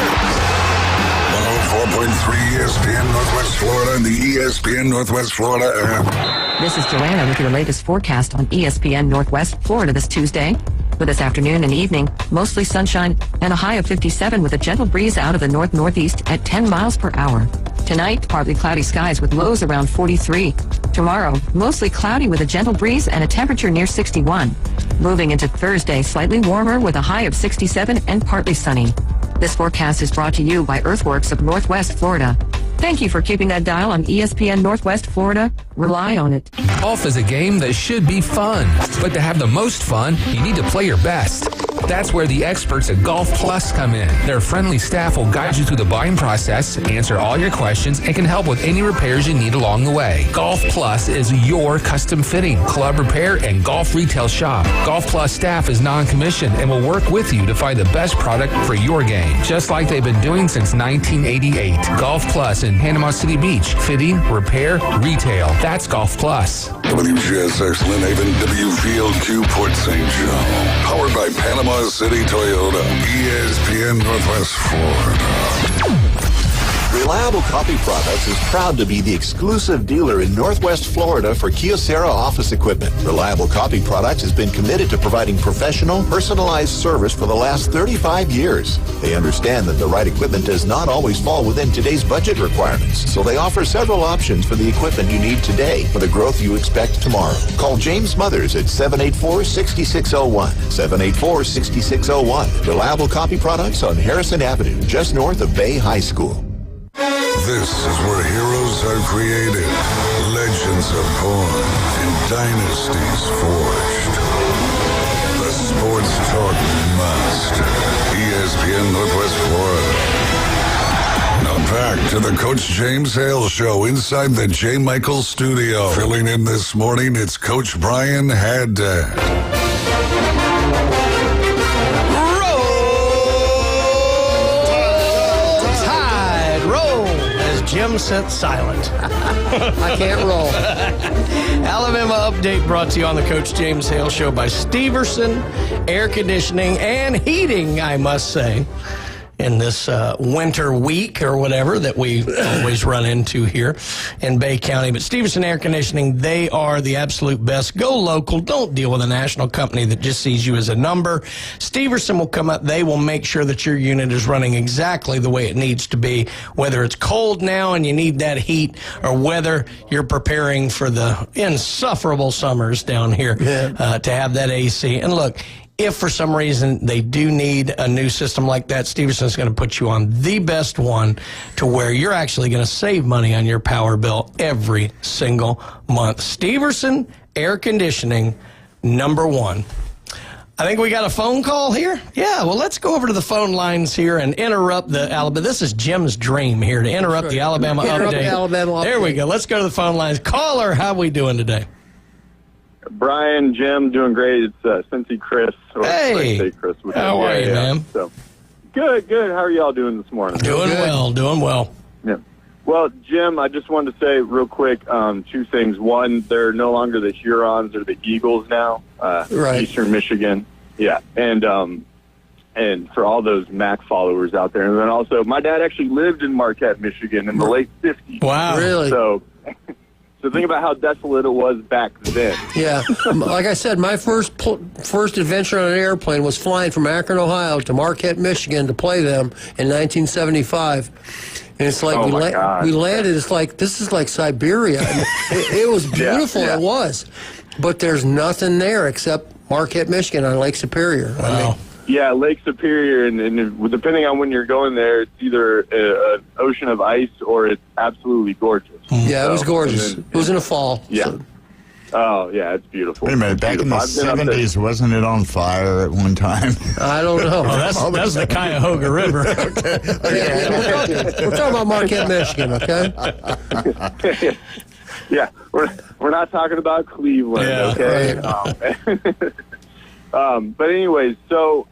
104.3 ESPN Northwest Florida and the ESPN Northwest Florida app.
This is Joanna with your latest forecast on ESPN Northwest Florida this Tuesday. For this afternoon and evening, mostly sunshine and a high of 57 with a gentle breeze out of the north-northeast at 10 miles per hour. Tonight, partly cloudy skies with lows around 43. Tomorrow, mostly cloudy with a gentle breeze and a temperature near 61. Moving into Thursday, slightly warmer with a high of 67 and partly sunny. This forecast is brought to you by Earthworks of Northwest Florida. Thank you for keeping that dial on ESPN Northwest Florida. Rely on it.
Golf is a game that should be fun, but to have the most fun, you need to play your best. That's where the experts at Golf Plus come in. Their friendly staff will guide you through the buying process, answer all your questions, and can help with any repairs you need along the way. Golf Plus is your custom fitting, club repair, and golf retail shop. Golf Plus staff is non-commissioned and will work with you to find the best product for your game, just like they've been doing since 1988. Golf Plus in Panama City Beach. Fitting, repair, retail. That's Golf Plus.
WGSX Lynn Haven, W Field Q Port St. John. Powered by Panama City Toyota. ESPN Northwest Florida.
Reliable Coffee Products is proud to be the exclusive dealer in Northwest Florida for Kyocera office equipment. Reliable Coffee Products has been committed to providing professional, personalized service for the last 35 years. They understand that the right equipment does not always fall within today's budget requirements, so they offer several options for the equipment you need today for the growth you expect tomorrow. Call James Mothers at 784-6601. 784-6601. Reliable Coffee Products on Harrison Avenue, just north of Bay High School.
This is where heroes are created, legends are born, and dynasties forged. The Sports Talk Master, ESPN Northwest Florida. Now back to the Coach James Hale Show inside the J. Michael studio. Filling in this morning, it's Coach Brian Haddad.
Jim sent silent.
I can't roll.
Alabama Update brought to you on the Coach James Hale Show by Steverson Air Conditioning and Heating, I must say, in this winter week or whatever that we always run into here in Bay County. But Steverson Air Conditioning, they are the absolute best. Go local. Don't deal with a national company that just sees you as a number. Steverson will come up. They will make sure that your unit is running exactly the way it needs to be, whether it's cold now and you need that heat or whether you're preparing for the insufferable summers down here to have that AC. And look, if for some reason they do need a new system like that, Stevenson's going to put you on the best one to where you're actually going to save money on your power bill every single month. Steverson Air Conditioning, number one. I think we got a phone call here. Yeah, well, let's go over to the phone lines here and interrupt the Alabama. This is Jim's dream here, to interrupt the Alabama update. There we go. Let's go to the phone lines. Caller, how we doing today?
Brian, Jim, doing great. It's Cincy Chris.
Hey,
Chris.
How are you, man?
So, good. How are y'all doing this morning?
Doing well.
Yeah. Well, Jim, I just wanted to say real quick 2 things. One, they're no longer the Hurons or the Eagles now.
Right.
Eastern Michigan. Yeah. And for all those MAC followers out there. And then also, my dad actually lived in Marquette, Michigan in the late 50s.
Wow.
Really?
So think about how desolate it was back then.
Yeah. Like I said, my first adventure on an airplane was flying from Akron, Ohio to Marquette, Michigan to play them in 1975. And it's like we landed. It's like, this is like Siberia. It was beautiful.
Yeah.
It was. But there's nothing there except Marquette, Michigan on Lake Superior.
Wow.
I mean,
yeah, Lake Superior, and depending on when you're going there, it's either an ocean of ice or it's absolutely gorgeous.
Yeah, it was gorgeous. It was in the fall.
Yeah.
So.
Oh, yeah, it's beautiful.
Wait a minute, back in the 70s, wasn't it on fire at one time?
I don't know.
That's the Cuyahoga River.
We're talking about Marquette, Michigan, okay?
Yeah, we're not talking about Cleveland, okay?
Right.
But anyways, so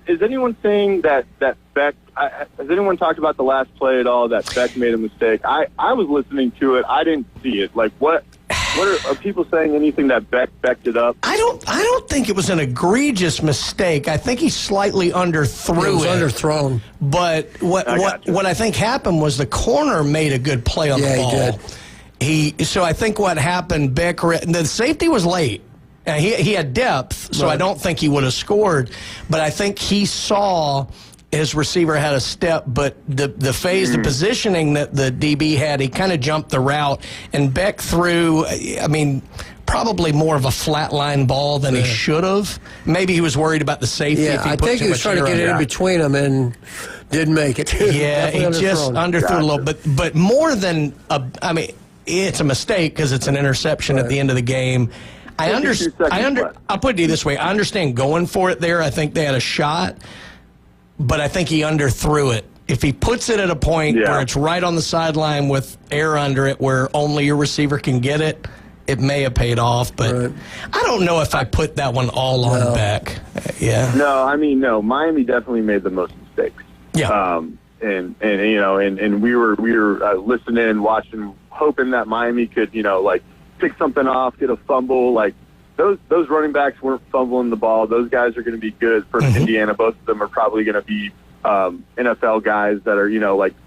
is anyone saying that Beck, has anyone talked about the last play at all, that Beck made a mistake? I was listening to it. I didn't see it. Like, what are people saying anything that Beck it up?
I don't think it was an egregious mistake. I think he slightly underthrew it.
It was underthrown.
But what I think happened was the corner made a good play on the ball.
He did.
So I think what happened, Beck, the safety was late. He had depth, so I don't think he would have scored. But I think he saw his receiver had a step, but the phase, the positioning that the DB had, he kind of jumped the route, and Beck threw, probably more of a flat-line ball than he should have. Maybe he was worried about the safety.
Yeah, I think he was trying to get in between them and didn't make it.
Yeah, he just underthrew a little bit. But more than, it's a mistake because it's an interception at the end of the game. I'll put it to you this way. I understand going for it there. I think they had a shot, but I think he underthrew it. If he puts it at a point where it's right on the sideline with air under it where only your receiver can get it, it may have paid off. But I don't know if I put that one all on Beck. Yeah.
No, Miami definitely made the most mistakes.
Yeah.
And we were listening and watching, hoping that Miami could, pick something off, get a fumble. Like those running backs weren't fumbling the ball. Those guys are going to be good for Indiana. Both of them are probably going to be NFL guys that are,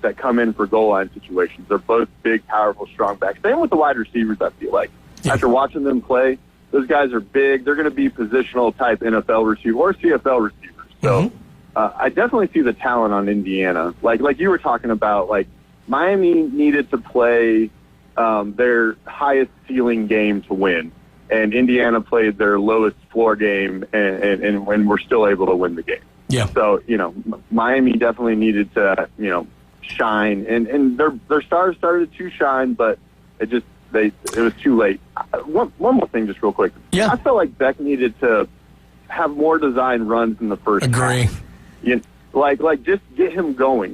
that come in for goal line situations. They're both big, powerful, strong backs. Same with the wide receivers, I feel like. After watching them play, those guys are big. They're going to be positional type NFL receivers or CFL receivers. So I definitely see the talent on Indiana. Like you were talking about, like Miami needed to play their highest ceiling game to win, and Indiana played their lowest floor game, and when we're still able to win the game.
Yeah.
So Miami definitely needed to shine, and their stars started to shine, but it was too late. One more thing, just real quick.
Yeah.
I felt like Beck needed to have more design runs in the first.
Agree.
Half. Like just get him going.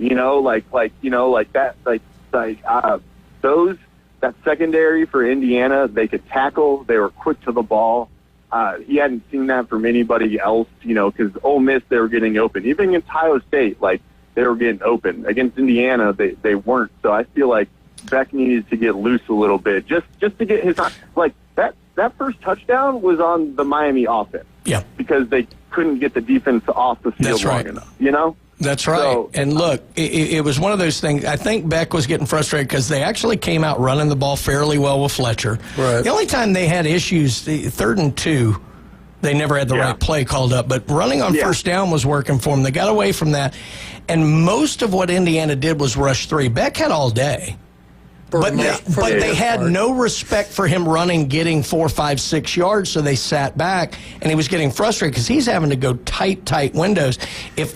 That secondary for Indiana, they could tackle. They were quick to the ball. He hadn't seen that from anybody else, because Ole Miss, they were getting open. Even against Ohio State, they were getting open. Against Indiana, they weren't. So I feel like Beck needed to get loose a little bit, just to get his that first touchdown was on the Miami offense.
Yeah,
because they couldn't get the defense off the field long enough.
That's right. So, and look, it was one of those things. I think Beck was getting frustrated because they actually came out running the ball fairly well with Fletcher.
Right.
The only time they had issues, 3rd and 2, they never had the right play called up. But running on first down was working for them. They got away from that. And most of what Indiana did was rush 3. Beck had all day. But they had no respect for him running, getting 4, 5, 6 yards, so they sat back, and he was getting frustrated because he's having to go tight windows. If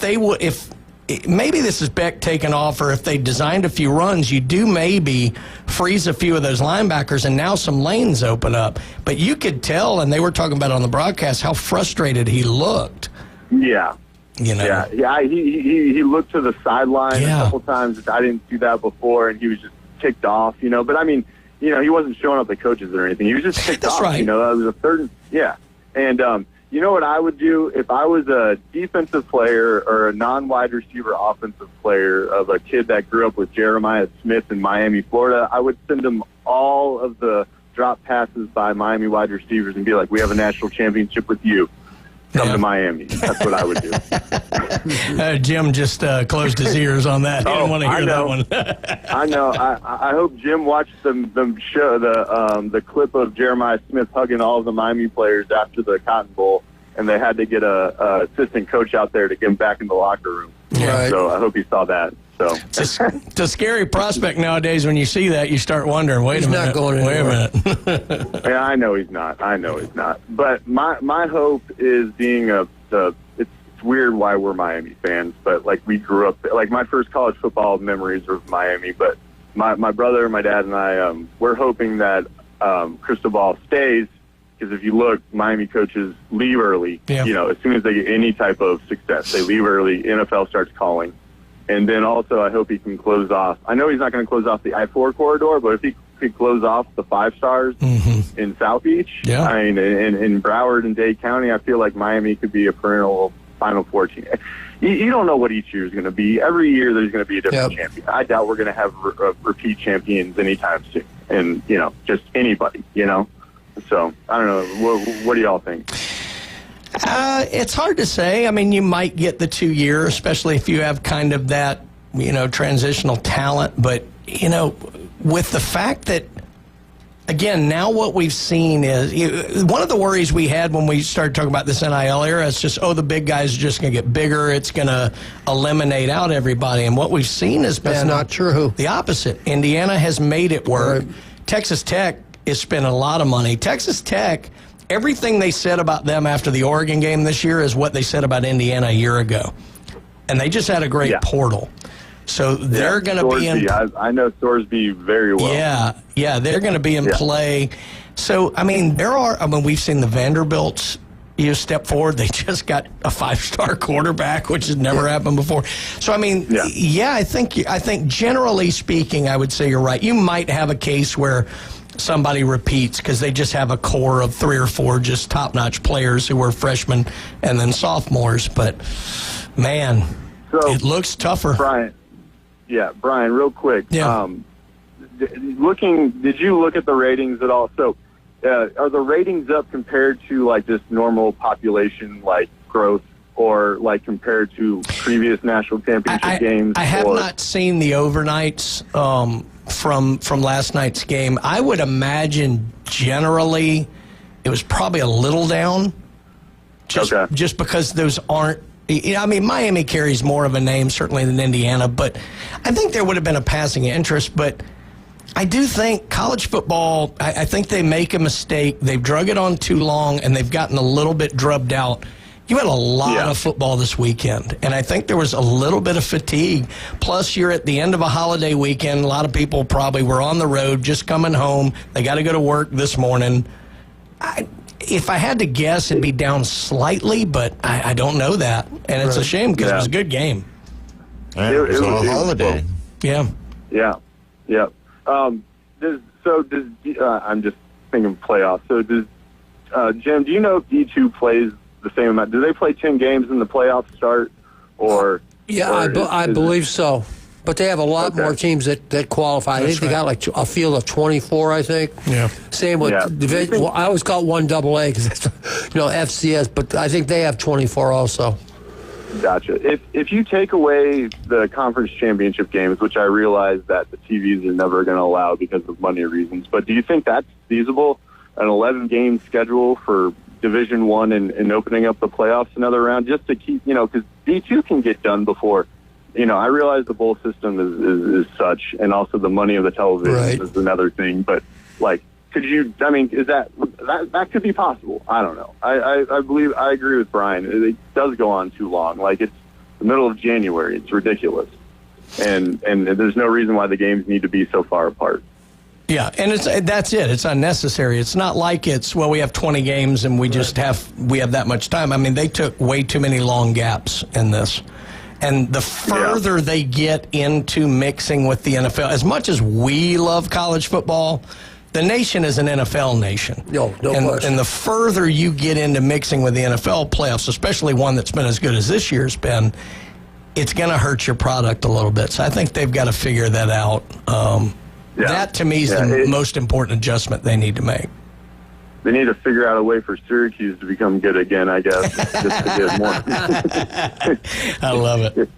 maybe this is Beck taking off, or if they designed a few runs, you do maybe freeze a few of those linebackers, and now some lanes open up. But you could tell, and they were talking about it on the broadcast, how frustrated he looked.
Yeah.
You know?
Yeah. He looked to the sideline a couple times. I didn't see that before, and he was just ticked off, you know. But, I mean, you know, he wasn't showing up the coaches or anything. He was just ticked off.
Right.
You know, that was a third. Yeah. And, you know what I would do if I was a defensive player or a non-wide receiver offensive player of a kid that grew up with Jeremiah Smith in Miami, Florida? I would send him all of the drop passes by Miami wide receivers and be like, we have a national championship with you. Come to Miami. That's what I would do.
Jim just closed his ears on that. He didn't want to hear that one.
I know. I hope Jim watched them show the clip of Jeremiah Smith hugging all of the Miami players after the Cotton Bowl, and they had to get a assistant coach out there to get him back in the locker room.
Right.
So I hope he saw that. So
it's a scary prospect nowadays. When you see that, you start wondering, wait a minute. Wait a minute.
Yeah, I know he's not. But my hope is being it's weird why we're Miami fans, but like we grew up, like my first college football memories are of Miami, but my brother, my dad, and I, we're hoping that Cristobal stays, because if you look, Miami coaches leave early.
Yeah.
You know, as soon as they get any type of success, they leave early. NFL starts calling. And then also, I hope he can close off. I know he's not going to close off the I-4 corridor, but if he could close off the 5 stars in South Beach, I mean, in Broward and Dade County, I feel like Miami could be a perennial Final Four team. You don't know what each year is going to be. Every year there's going to be a different champion. I doubt we're going to have repeat champions anytime soon. And, you know, just anybody, you know. So, I don't know. What do y'all think?
It's hard to say. I mean, you might get the 2 year, especially if you have kind of that, you know, transitional talent. But, you know, with the fact that, again, now what we've seen is one of the worries we had when we started talking about this NIL era is just, the big guys are just going to get bigger. It's going to eliminate out everybody. And what we've seen has been
That's not true.
The opposite. Indiana has made it work. Right. Texas Tech is spending a lot of money. Texas Tech, everything they said about them after the Oregon game this year is what they said about Indiana a year ago. And they just had a great portal. So they're going to be in...
I know Thorsby very well.
Yeah, they're going to be in play. So, I mean, we've seen the Vanderbilts step forward. They just got a 5-star quarterback, which has never happened before. So, I mean, I think generally speaking, I would say you're right. You might have a case where somebody repeats because they just have a core of 3 or 4 just top-notch players who were freshmen and then sophomores. But, man, it looks tougher.
Brian, real quick.
Yeah.
Did you look at the ratings at all? So are the ratings up compared to, like, just normal population, like, growth, or, like, compared to previous national championship games?
I have not seen the overnights from last night's game. I would imagine generally it was probably a little down, just because those aren't. I mean, Miami carries more of a name certainly than Indiana, but I think there would have been a passing interest. But I do think college football, I think they make a mistake. They've drug it on too long, and they've gotten a little bit drubbed out. You had a lot of football this weekend, and I think there was a little bit of fatigue. Plus, you're at the end of a holiday weekend. A lot of people probably were on the road, just coming home. They got to go to work this morning. If I had to guess, it'd be down slightly, but I don't know that. And it's a shame because it was a good game.
Yeah, it was a holiday.
Yeah.
I'm just thinking playoffs. So does Jim, do you know if D2 plays the same amount? Do they play 10 games in the playoffs start?
I believe so. But they have a lot more teams that qualify. I think they got like a field of 24, I think.
Yeah.
Same with division. Well, I always call it 1AA because it's, FCS, but I think they have 24 also.
Gotcha. If you take away the conference championship games, which I realize that the TVs are never going to allow because of money reasons, but do you think that's feasible? An 11-game schedule for Division I and opening up the playoffs another round just to keep, because D2 can get done before. I realize the bowl system is such, and also the money of the television is another thing. But, is that could be possible? I don't know. I agree with Brian. It does go on too long. Like, it's the middle of January. It's ridiculous. And there's no reason why the games need to be so far apart.
Yeah, and that's it. It's unnecessary. It's not like we have 20 games and we have that much time. I mean, they took way too many long gaps in this. And the further they get into mixing with the NFL, as much as we love college football, the nation is an NFL nation.
No question.
And the further you get into mixing with the NFL playoffs, especially one that's been as good as this year's been, it's going to hurt your product a little bit. So I think they've got to figure that out. That, to me, is the most important adjustment they need to make.
They need to figure out a way for Syracuse to become good again, I guess, just to get more.
I love it.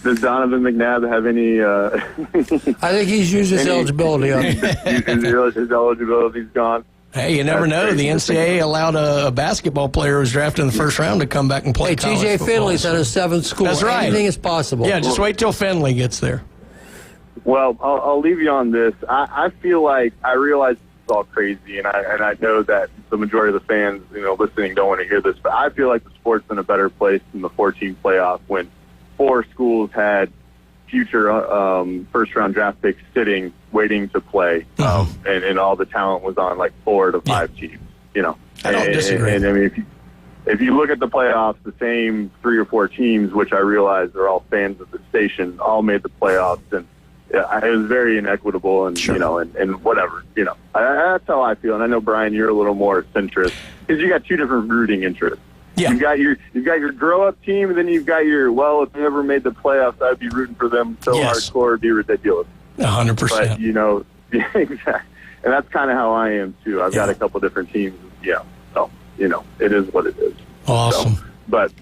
Does Donovan McNabb have any...
I think he's used his eligibility on it.
His eligibility's gone.
Hey, you never know. The NCAA allowed a basketball player who was drafted in the first round to come back and play college
TJ
football.
Finley's at his 7th school.
That's right.
Anything is possible.
Yeah, just wait till Finley gets there.
Well, I'll leave you on this. I feel like I realize it's all crazy, and I know that the majority of the fans, listening don't want to hear this, but I feel like the sport's in a better place than the 14 playoff when 4 schools had future first-round draft picks sitting, waiting to play, and all the talent was on like 4 to 5 teams.
I don't disagree.
And I mean, if you look at the playoffs, the same 3 or 4 teams, which I realize are all fans of the station, all made the playoffs, and it was very inequitable, and and whatever. That's how I feel. And I know, Brian, you're a little more centrist because you got 2 different rooting interests.
Yeah.
You've got your grow up team, and then you've got your if they ever made the playoffs, I'd be rooting for them so hardcore it'd be ridiculous.
100%.
But exactly, and that's kind of how I am too. I've got a couple different teams. Yeah, so it is what it is.
Awesome.
So, but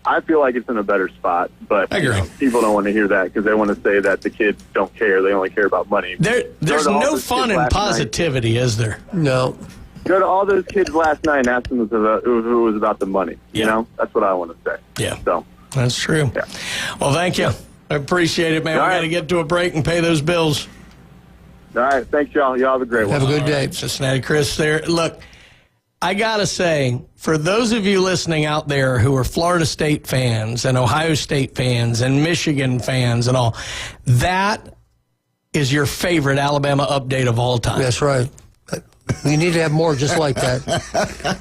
I feel like it's in a better spot, but
I agree.
People don't want to hear that because they want to say that the kids don't care. They only care about money.
There's no fun in positivity, is there?
No.
Go to all those kids last night and ask them if it was about the money. That's what I want to say.
Yeah.
So
that's true.
Yeah.
Well, thank you. I appreciate it, man. We got to get to a break and pay those bills.
All right. Thanks, y'all. Y'all have a great one.
Have a good day.
Cincinnati Chris there. Look, I got to say, for those of you listening out there who are Florida State fans and Ohio State fans and Michigan fans and all, that is your favorite Alabama update of all time.
That's right. We need to have more just like that.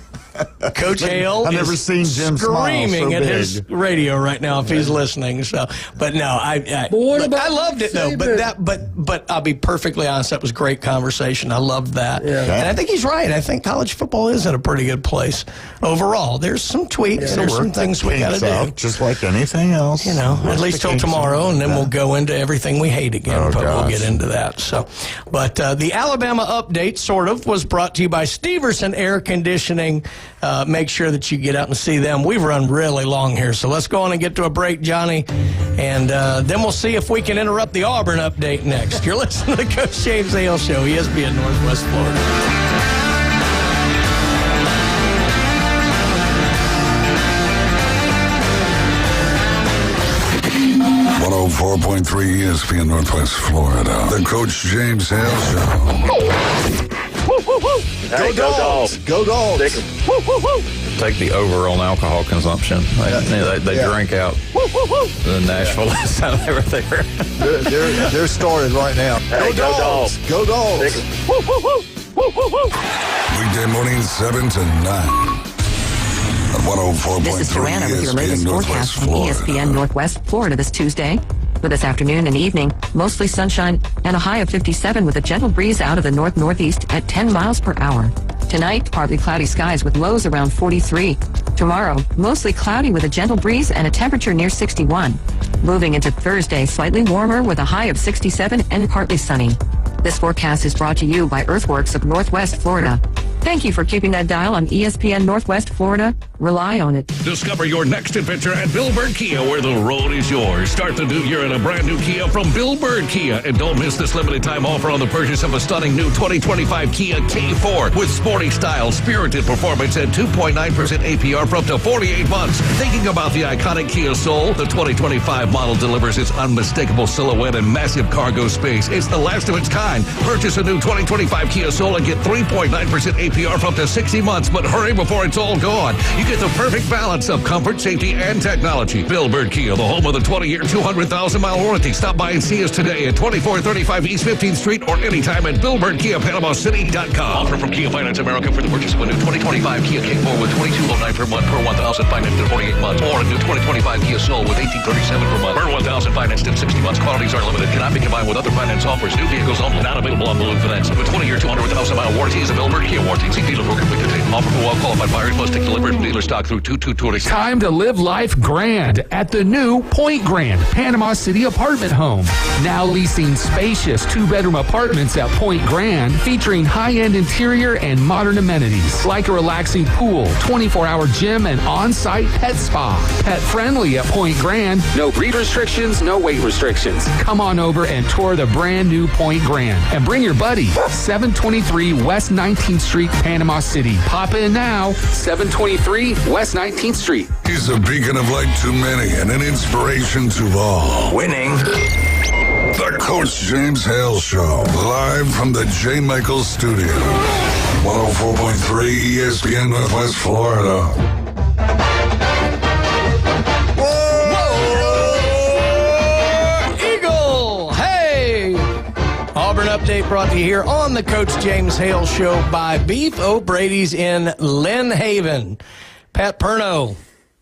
Coach Hale
I've never seen Jim
screaming
so
at
big.
his radio right now if he's listening. So, but no, I loved it though. But I'll be perfectly honest. That was great conversation. I loved that, and I think he's right. I think college football is in a pretty good place overall. There's some tweaks. There's some things we got to do,
just like anything else.
At least till tomorrow, and then we'll go into everything we hate again. But we'll get into that. So, but the Alabama update sort of was brought to you by Steverson Air Conditioning. Make sure that you get out and see them. We've run really long here, so let's go on and get to a break, Johnny, and then we'll see if we can interrupt the Auburn update next. You're listening to the Coach James Hale Show, ESPN Northwest Florida.
104.3 ESPN Northwest Florida. The Coach James Hale Show.
Hey, go dogs.
Go dogs.
Take the over on alcohol consumption. They drank out in Nashville last time they were there.
They're started right now.
Hey, go dogs.
Go dogs.
Weekday morning 7 to 9. At 104.3
This is Joanna with your latest forecast from
Florida.
ESPN Northwest Florida this Tuesday. For this afternoon and evening, mostly sunshine and a high of 57 with a gentle breeze out of the north-northeast at 10 miles per hour. Tonight, partly cloudy skies with lows around 43. Tomorrow, mostly cloudy with a gentle breeze and a temperature near 61. Moving into Thursday, slightly warmer with a high of 67 and partly sunny. This forecast is brought to you by Earthworks of Northwest Florida. Thank you for keeping that dial on ESPN Northwest Florida. Rely on it.
Discover your next adventure at Bill Bird Kia, where the road is yours. Start the new year in a brand new Kia from Bill Bird Kia. And don't miss this limited time offer on the purchase of a stunning new 2025 Kia K4 with sporty style, spirited performance, and 2.9% APR for up to 48 months. Thinking about the iconic Kia Soul, the 2025 model delivers its unmistakable silhouette and massive cargo space. It's the last of its kind. Purchase a new 2025 Kia Soul and get 3.9% APR APR for up to 60 months, but hurry before it's all gone. You get the perfect balance of comfort, safety, and technology. Bill Bird Kia, the home of the 20-year, 200,000-mile warranty. Stop by and see us today at 2435 East 15th Street or anytime at BillBirdKiaPanamaCity.com. Offer from Kia Finance America for the purchase of a new 2025 Kia K4 with $22.09 per month per 1,000 financed in 48 months, or a new 2025 Kia Soul with $18.37 per month per 1,000 financed in 60 months. Quantities are limited. Cannot be combined with other finance offers. New vehicles only. Not available on balloon finance. With 20-year, 200,000-mile warranty is a Bill Bird Kia warranty. See dealer for complete details. Offer for well-qualified buyers must take delivery from dealer stock through 2226.
Time to live life grand at the new Point Grand Panama City apartment home. Now leasing spacious 2-bedroom apartments at Point Grand, featuring high-end interior and modern amenities like a relaxing pool, 24-hour gym, and on-site pet spa. Pet friendly at Point Grand. No breed restrictions, no weight restrictions. Come on over and tour the brand new Point Grand and bring your buddy. 723 West 19th Street, Panama City. Pop in now. 723 West 19th Street.
He's a beacon of light to many and an inspiration to all.
Winning.
The Coach James Hale Show, live from the J. Michaels Studio. 104.3 ESPN Northwest Florida.
Auburn Update brought to you here on the Coach James Hale Show by Beef O'Brady's in Lynn Haven. Pat Perno,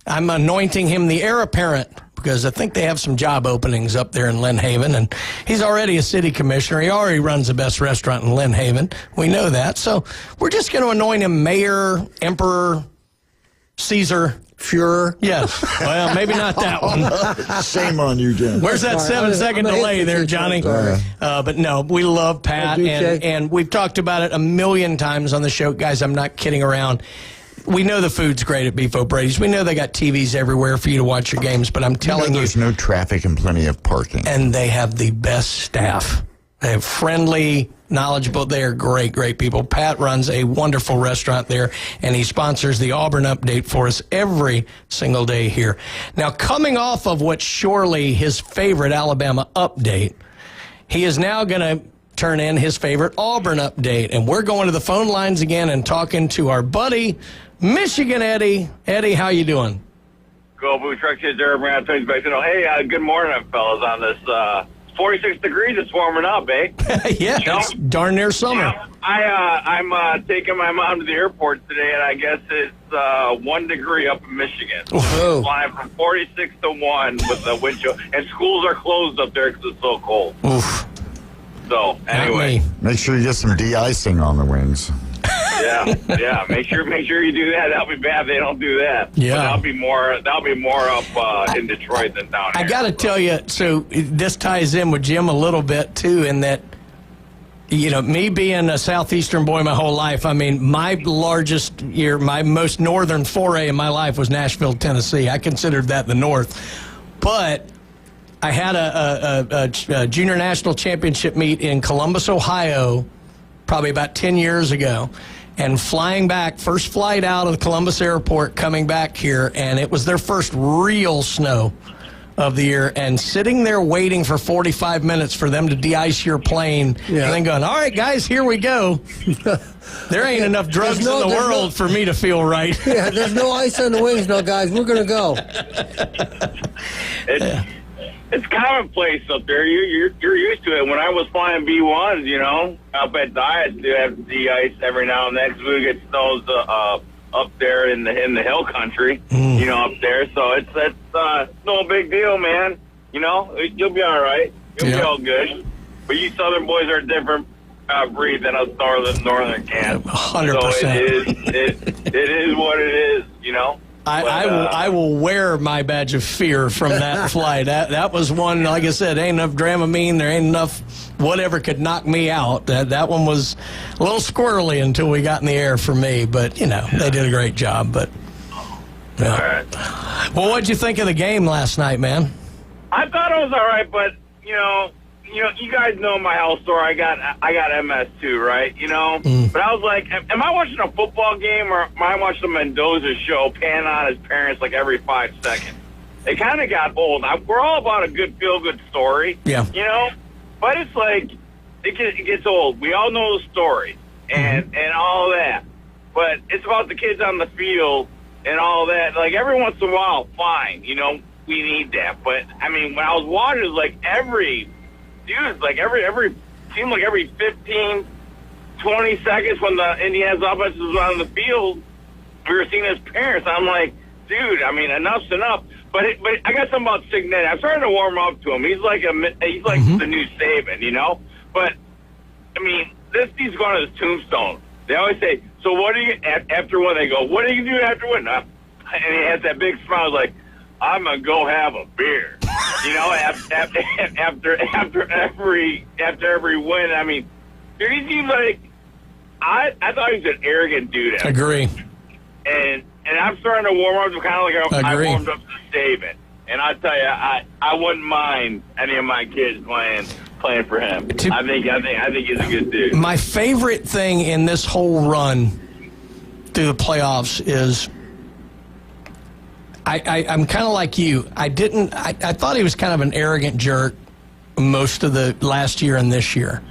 I'm anointing him the heir apparent because I think they have some job openings up there in Lynn Haven, and he's already a city commissioner. He already runs the best restaurant in Lynn Haven. We know that. So we're just going to anoint him mayor, emperor, Caesar.
Führer.
Yes. Well, maybe not that one.
Shame on you, Jen.
Where's that 7-second delay there, Johnny? But no, we love Pat, and we've talked about it a million times on the show. Guys, I'm not kidding around. We know the food's great at Beef O'Brady's. We know they got TVs everywhere for you to watch your games, but I'm telling you.
There's no traffic and plenty of parking.
And they have the best staff. They have friendly, knowledgeable. They are great, great people. Pat runs a wonderful restaurant there, and he sponsors the Auburn Update for us every single day here. Now, coming off of what's surely his favorite Alabama update, he is now going to turn in his favorite Auburn update, and we're going to the phone lines again and talking to our buddy, Michigan Eddie. Eddie, how you doing?
Go Blue Truck Kids, Eric Brown, Twins Baseball. Hey, good morning, fellas, on this 46 degrees, it's warming up, eh?
Yeah, it's darn near summer.
I'm taking my mom to the airport today, and I guess it's 1 degree up in Michigan.
Oh.
Flying from 46 to 1 with the wind chill. And schools are closed up there because it's so cold.
Oof.
So, anyway.
Make sure you get some de-icing on the wings.
Yeah. Make sure you do that. That'll be bad if they don't do that.
Yeah.
But that'll be more up in Detroit than down here.
I got to tell you, so this ties in with Jim a little bit, too, in that, you know, me being a Southeastern boy my whole life, I mean, my most northern foray in my life was Nashville, Tennessee. I considered that the North. But I had a junior national championship meet in Columbus, Ohio, probably about 10 years ago. And flying back, first flight out of the Columbus airport, coming back here, and it was their first real snow of the year, and sitting there waiting for 45 minutes for them to de-ice your plane, and then going, all right, guys, here we go. There ain't enough drugs in the world for me to feel right.
Yeah, there's no ice on the wings now, guys. We're going to go.
It's commonplace up there. You're used to it. When I was flying B-1s, you know, up at Diet, they have de-ice every now and then because we get snows up there in the hill country, you know, up there. So it's no big deal, man. You know, you'll be all right. You'll be all good. But you Southern boys are a different breed than us northern cats.
100%.
So it is what it is, you know.
I will wear my badge of fear from that flight. That was one, like I said, ain't enough Dramamine, there ain't enough whatever could knock me out. That one was a little squirrely until we got in the air for me, but, you know, they did a great job. But yeah.
All right.
Well, what'd you think of the game last night, man?
I thought it was all right, but, you know, you guys know my health story. I got MS too, right? You know, but I was like, am I watching a football game or am I watching a Mendoza show pan on his parents like every 5 seconds? It kind of got old. We're all about a good feel-good story, you know, but it's like it gets old. We all know the story and all that, But it's about the kids on the field and all that. Like, every once in a while, fine, you know, we need that. But, I mean, when I was watching, it was like every 15, 20 seconds when the Indiana's offense was on the field, we were seeing his parents. I'm like, dude, I mean, enough's enough. But I got something about Signetti. I'm starting to warm up to him. He's like the new Saban, you know? But, I mean, this dude's going to his tombstone. They always say, so what do you, after one, they go, what do you do after one? And he has that big smile, like, I'm going to go have a beer. You know, after every win. I mean, dude, he seems like, I thought he was an arrogant dude.
Agree.
And I'm starting to warm up to kind of like I warmed up to Saban. And I tell you, I wouldn't mind any of my kids playing for him. I think he's a good dude.
My favorite thing in this whole run through the playoffs is I'm kind of like you. I thought he was kind of an arrogant jerk most of the last year and this year.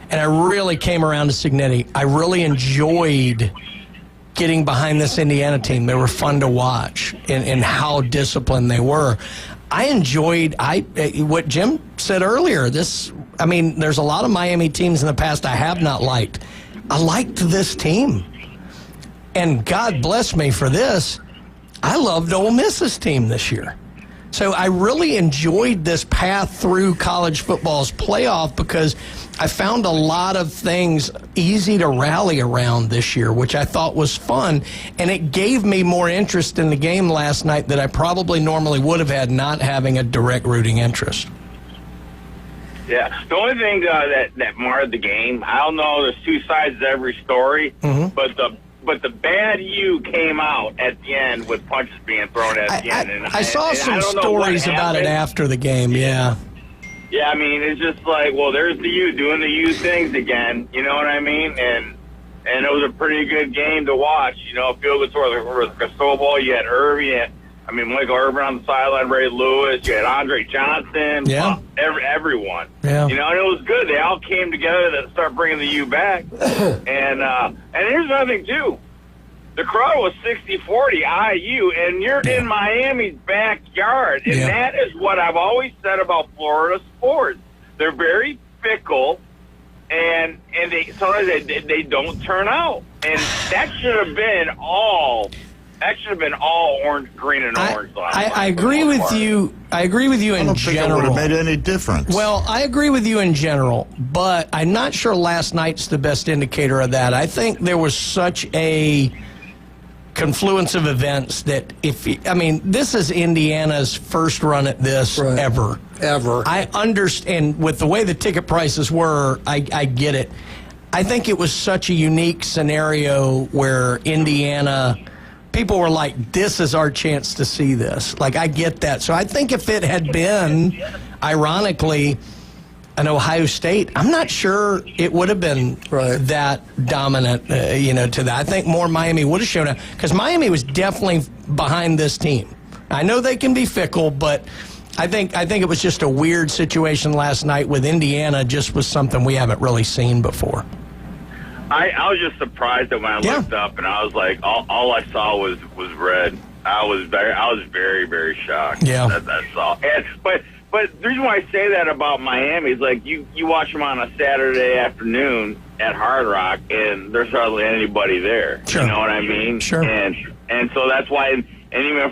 And I really came around to Signetti. I really enjoyed getting behind this Indiana team. They were fun to watch and how disciplined they were. I enjoyed what Jim said earlier. There's a lot of Miami teams in the past I have not liked. I liked this team. And God bless me for this. I loved Ole Miss's team this year. So I really enjoyed this path through college football's playoff because I found a lot of things easy to rally around this year, which I thought was fun. And it gave me more interest in the game last night that I probably normally would have had not having a direct rooting interest.
Yeah. The only thing that marred the game, I don't know, there's two sides to every story, but the bad you came out at the end with punches being thrown at the end. And
I saw some stories about it after the game, yeah.
Yeah, I mean, it's just like, well, there's the you doing the you things again, you know what I mean? And it was a pretty good game to watch, you know, field goal with Cristobal, you had Irving, Michael Irvin on the sideline, Ray Lewis, you had Andre Johnson, everyone.
Yeah.
You know, and it was good. They all came together to start bringing the U back. And here's another thing, too. The crowd was 60-40 IU, and you're in Miami's backyard. And that is what I've always said about Florida sports. They're very fickle, and sometimes they don't turn out. And that should have been all orange, green, and orange.
I agree with you. I agree with you in general.
I don't think it would have made any difference.
Well, I agree with you in general, but I'm not sure last night's the best indicator of that. I think there was such a confluence of events that this is Indiana's first run at this ever. I understand with the way the ticket prices were. I get it. I think it was such a unique scenario where Indiana. People were like, this is our chance to see this. Like, I get that. So I think if it had been, ironically, an Ohio State, I'm not sure it would have been that dominant, to that. I think more Miami would have shown up because Miami was definitely behind this team. I know they can be fickle, but I think it was just a weird situation last night with Indiana. Just was something we haven't really seen before.
I was just surprised that when I looked up and I was like, all I saw was red. I was very, very shocked.
Yeah,
that's all. But the reason why I say that about Miami is like you watch them on a Saturday afternoon at Hard Rock and there's hardly anybody there.
Sure.
You know what I mean?
Sure.
And so that's why. And even you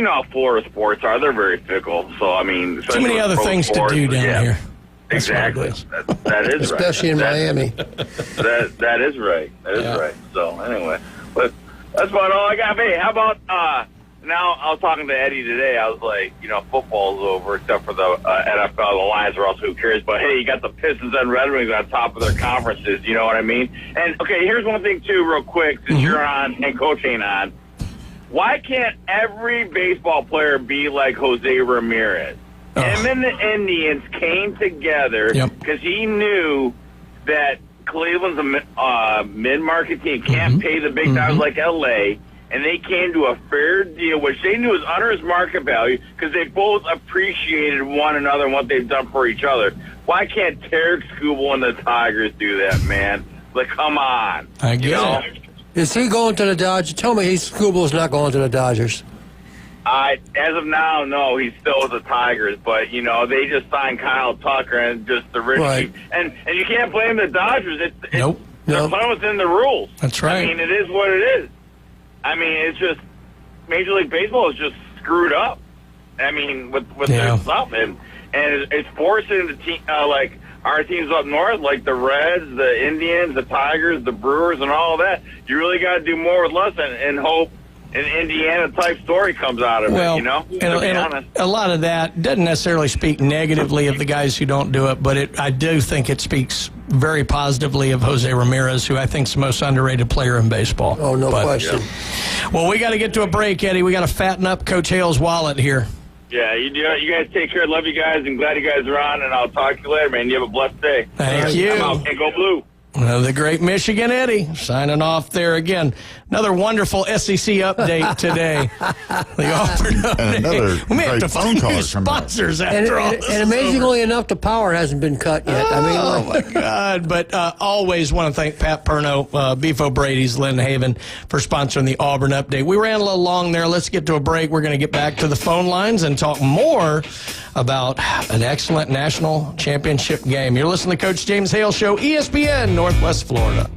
know how Florida sports are. They're very fickle. So I mean,
too many other things to do down here.
Exactly. That is right.
Especially in Miami.
That is right. That is right. So anyway, but that's about all I got. Hey, how about now? I was talking to Eddie today. I was like, football's over except for the NFL. The Lions are also who cares. But hey, you got the Pistons and Red Wings on top of their conferences. You know what I mean? And okay, here's one thing too, real quick, since you're on and Coach ain't on. Why can't every baseball player be like Jose Ramirez? Him and the Indians came together because he knew that Cleveland's a mid-market team, can't pay the big dollars like L.A., and they came to a fair deal, which they knew was under his market value because they both appreciated one another and what they've done for each other. Why can't Tarek Skubal and the Tigers do that, man? Like, come on.
I get it.
Is he going to the Dodgers? Tell me Scooble's not going to the Dodgers.
As of now, no, he's still with the Tigers. But, they just signed Kyle Tucker and just the rich.
Right.
And you can't blame the Dodgers.
Nope.
They're playing within the rules.
That's right.
I mean, it is what it is. I mean, it's just Major League Baseball is just screwed up. I mean, with their stuff. And it's forcing the team, like our teams up north, like the Reds, the Indians, the Tigers, the Brewers, and all that. You really got to do more with less and hope an Indiana-type story comes out of it,
And a lot of that doesn't necessarily speak negatively of the guys who don't do it, but I do think it speaks very positively of Jose Ramirez, who I think is the most underrated player in baseball.
Oh, no question.
Well, we got to get to a break, Eddie. We got to fatten up Coach Hale's wallet here.
Yeah, you guys take care. Love you guys, and glad you guys are on, and I'll talk to you later, man. You have a blessed day.
Thank you.
I'm out. And go Blue.
The great Michigan Eddie signing off there again. Another wonderful SEC update today. The Auburn update. We may have to find new sponsors after all this.
And amazingly enough, the power hasn't been cut yet.
Oh, my God. But always want to thank Pat Perno, Beef O'Brady's, Lynn Haven, for sponsoring the Auburn update. We ran a little long there. Let's get to a break. We're going to get back to the phone lines and talk more about an excellent national championship game. You're listening to Coach James Hale Show, ESPN, Northwest Florida.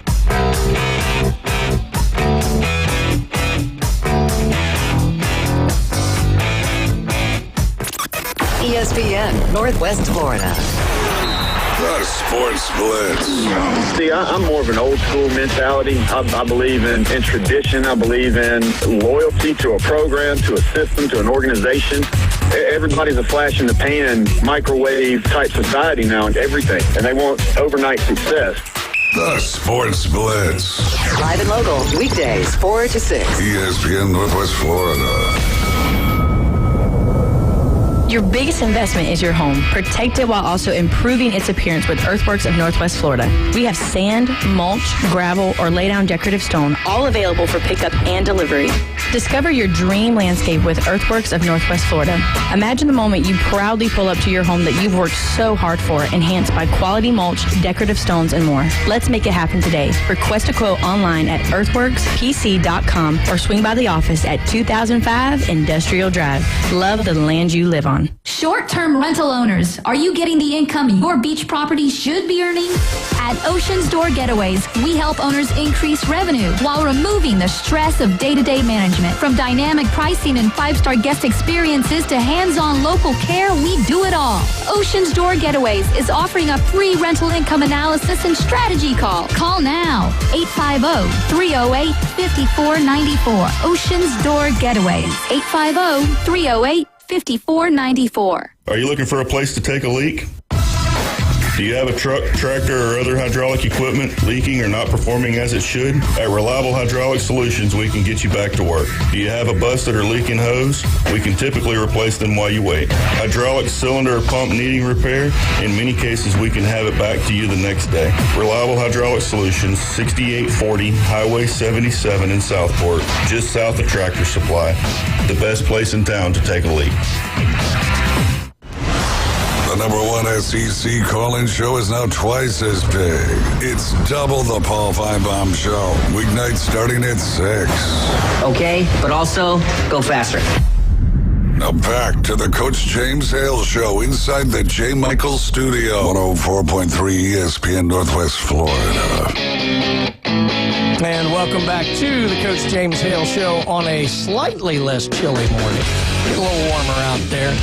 ESPN, Northwest Florida.
The Sports Blitz.
See, I'm more of an old school mentality. I believe in tradition. I believe in loyalty to a program, to a system, to an organization. Everybody's a flash in the pan, microwave type society now and everything, and they want overnight success.
The Sports Blitz.
Live and local, weekdays, 4 to 6.
ESPN Northwest Florida.
Your biggest investment is your home. Protect it while also improving its appearance with Earthworks of Northwest Florida. We have sand, mulch, gravel, or lay down decorative stone, all available for pickup and delivery. Discover your dream landscape with Earthworks of Northwest Florida. Imagine the moment you proudly pull up to your home that you've worked so hard for, enhanced by quality mulch, decorative stones, and more. Let's make it happen today. Request a quote online at earthworkspc.com or swing by the office at 2005 Industrial Drive. Love the land you live on.
Short-term rental owners, are you getting the income your beach property should be earning? At Ocean's Door Getaways, we help owners increase revenue while removing the stress of day-to-day management. From dynamic pricing and 5-star guest experiences to hands-on local care, we do it all. Ocean's Door Getaways is offering a free rental income analysis and strategy call. Call now, 850-308-5494. Ocean's Door Getaways, 850-308-5494.
Are you looking for a place to take a leak? Do you have a truck, tractor, or other hydraulic equipment leaking or not performing as it should? At Reliable Hydraulic Solutions, we can get you back to work. Do you have a busted or leaking hose? We can typically replace them while you wait. Hydraulic cylinder or pump needing repair? In many cases, we can have it back to you the next day. Reliable Hydraulic Solutions, 6840 Highway 77 in Southport, just south of Tractor Supply. The best place in town to take a leak.
The #1 SEC call-in show is now twice as big. It's double the Paul Feinbaum Show. Weeknights starting at 6.
Okay, but also go faster.
Now back to the Coach James Hale Show inside the J. Michael Studio. 104.3 ESPN Northwest Florida.
And welcome back to the Coach James Hale Show on a slightly less chilly morning. Get a little warmer out there.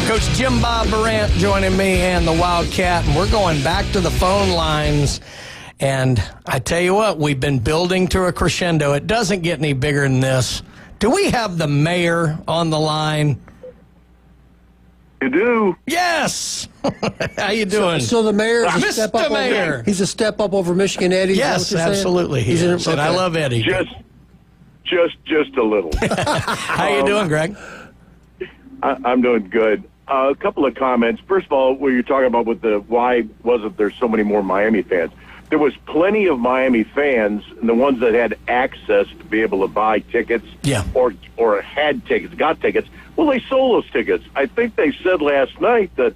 Coach Jim Bob Durant joining me and the Wildcat, and we're going back to the phone lines. And I tell you what, we've been building to a crescendo. It doesn't get any bigger than this. Do we have the mayor on the line?
You do.
Yes. How you doing?
So the mayor is a step up.
Mayor.
He's a step up over Michigan Eddie.
Yes, absolutely. He is. And I love Eddie.
Just a little.
How you doing, Greg?
I'm doing good. A couple of comments. First of all, what you're talking about with the why wasn't there so many more Miami fans? There was plenty of Miami fans, and the ones that had access to be able to buy tickets, or had tickets, got tickets. Well, they sold those tickets. I think they said last night that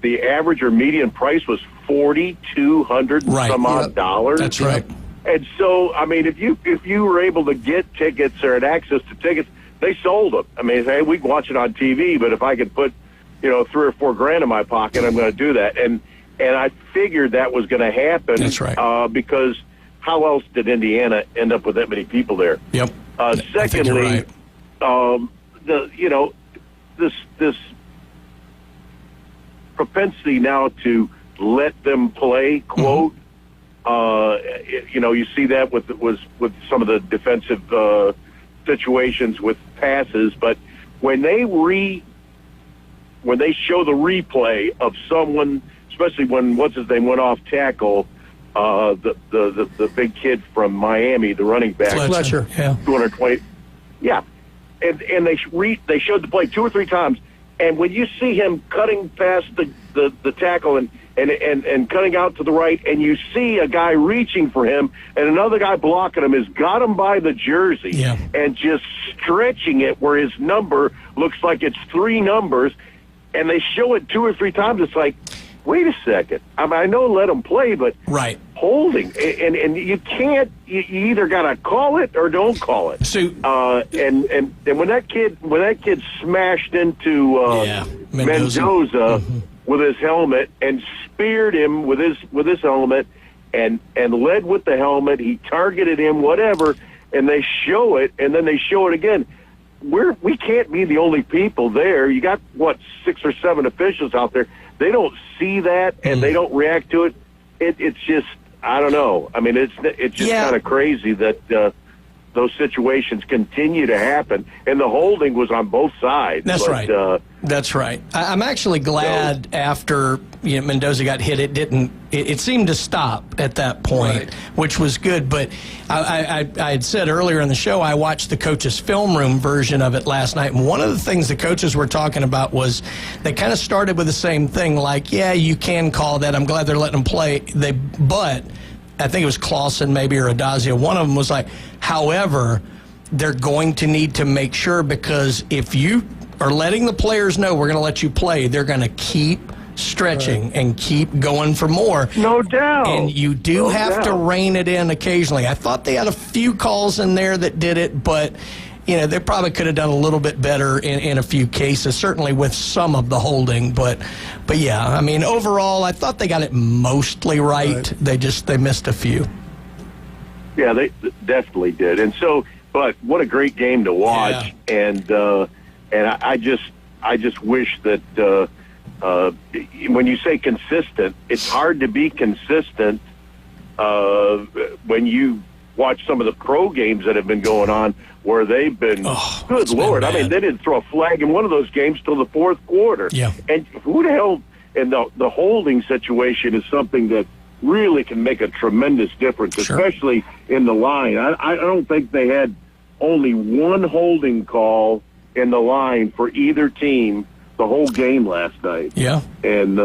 the average or median price was
$4,200 some odd dollars.
That's right.
And so, I mean, if you were able to get tickets or had access to tickets, they sold them. I mean, hey, we can watch it on TV, but if I could put, $3 or $4 grand in my pocket, I'm going to do that. And I figured that was going to happen.
That's right.
Because how else did Indiana end up with that many people there?
Yep.
Secondly, this propensity now to let them play, quote. You see that with some of the defensive situations with passes, but when they show the replay of someone, especially when what's his name went off tackle, the big kid from Miami, the running back,
Fletcher,
220, and they showed the play 2 or 3 times, and when you see him cutting past the tackle and cutting out to the right, and you see a guy reaching for him, and another guy blocking him has got him by the jersey and just stretching it where his number looks like it's 3 numbers, and they show it 2 or 3 times. It's like, wait a second. I mean, I know let him play, but holding, and you can't. You either got to call it or don't call it.
So,
and when that kid smashed into Mendoza. With his helmet and speared him with his helmet and led with the helmet. He targeted him, whatever, and they show it, and then they show it again. We can't be the only people there. You got 6 or 7 officials out there. They don't see that and they don't react to it. It's just, I don't know. I mean, it's just kind of crazy that those situations continue to happen, and the holding was on both sides.
That's right. That's right. I'm actually glad after Mendoza got hit, it seemed to stop at that point, which was good. But I had said earlier in the show, I watched the coaches' film room version of it last night, and one of the things the coaches were talking about was they kind of started with the same thing, like, yeah, you can call that. I'm glad they're letting them play. But I think it was Clausen maybe or Adazio. One of them was like, however, they're going to need to make sure, because if you are letting the players know we're going to let you play, they're going to keep stretching and keep going for more.
No doubt.
And you do have to rein it in occasionally. I thought they had a few calls in there that did it, but they probably could have done a little bit better in a few cases, certainly with some of the holding. But yeah, I mean, overall, I thought they got it mostly right. They missed a few.
Yeah, they definitely did. And so, but what a great game to watch. Yeah. And I just wish that when you say consistent, it's hard to be consistent when you watch some of the pro games that have been going on where they've been, good Lord, I mean, they didn't throw a flag in one of those games till the 4th quarter.
Yeah.
And who the hell, and the holding situation is something that really can make a tremendous difference, especially in the line. I don't think they had only one holding call in the line for either team the whole game last night.
Yeah.
And,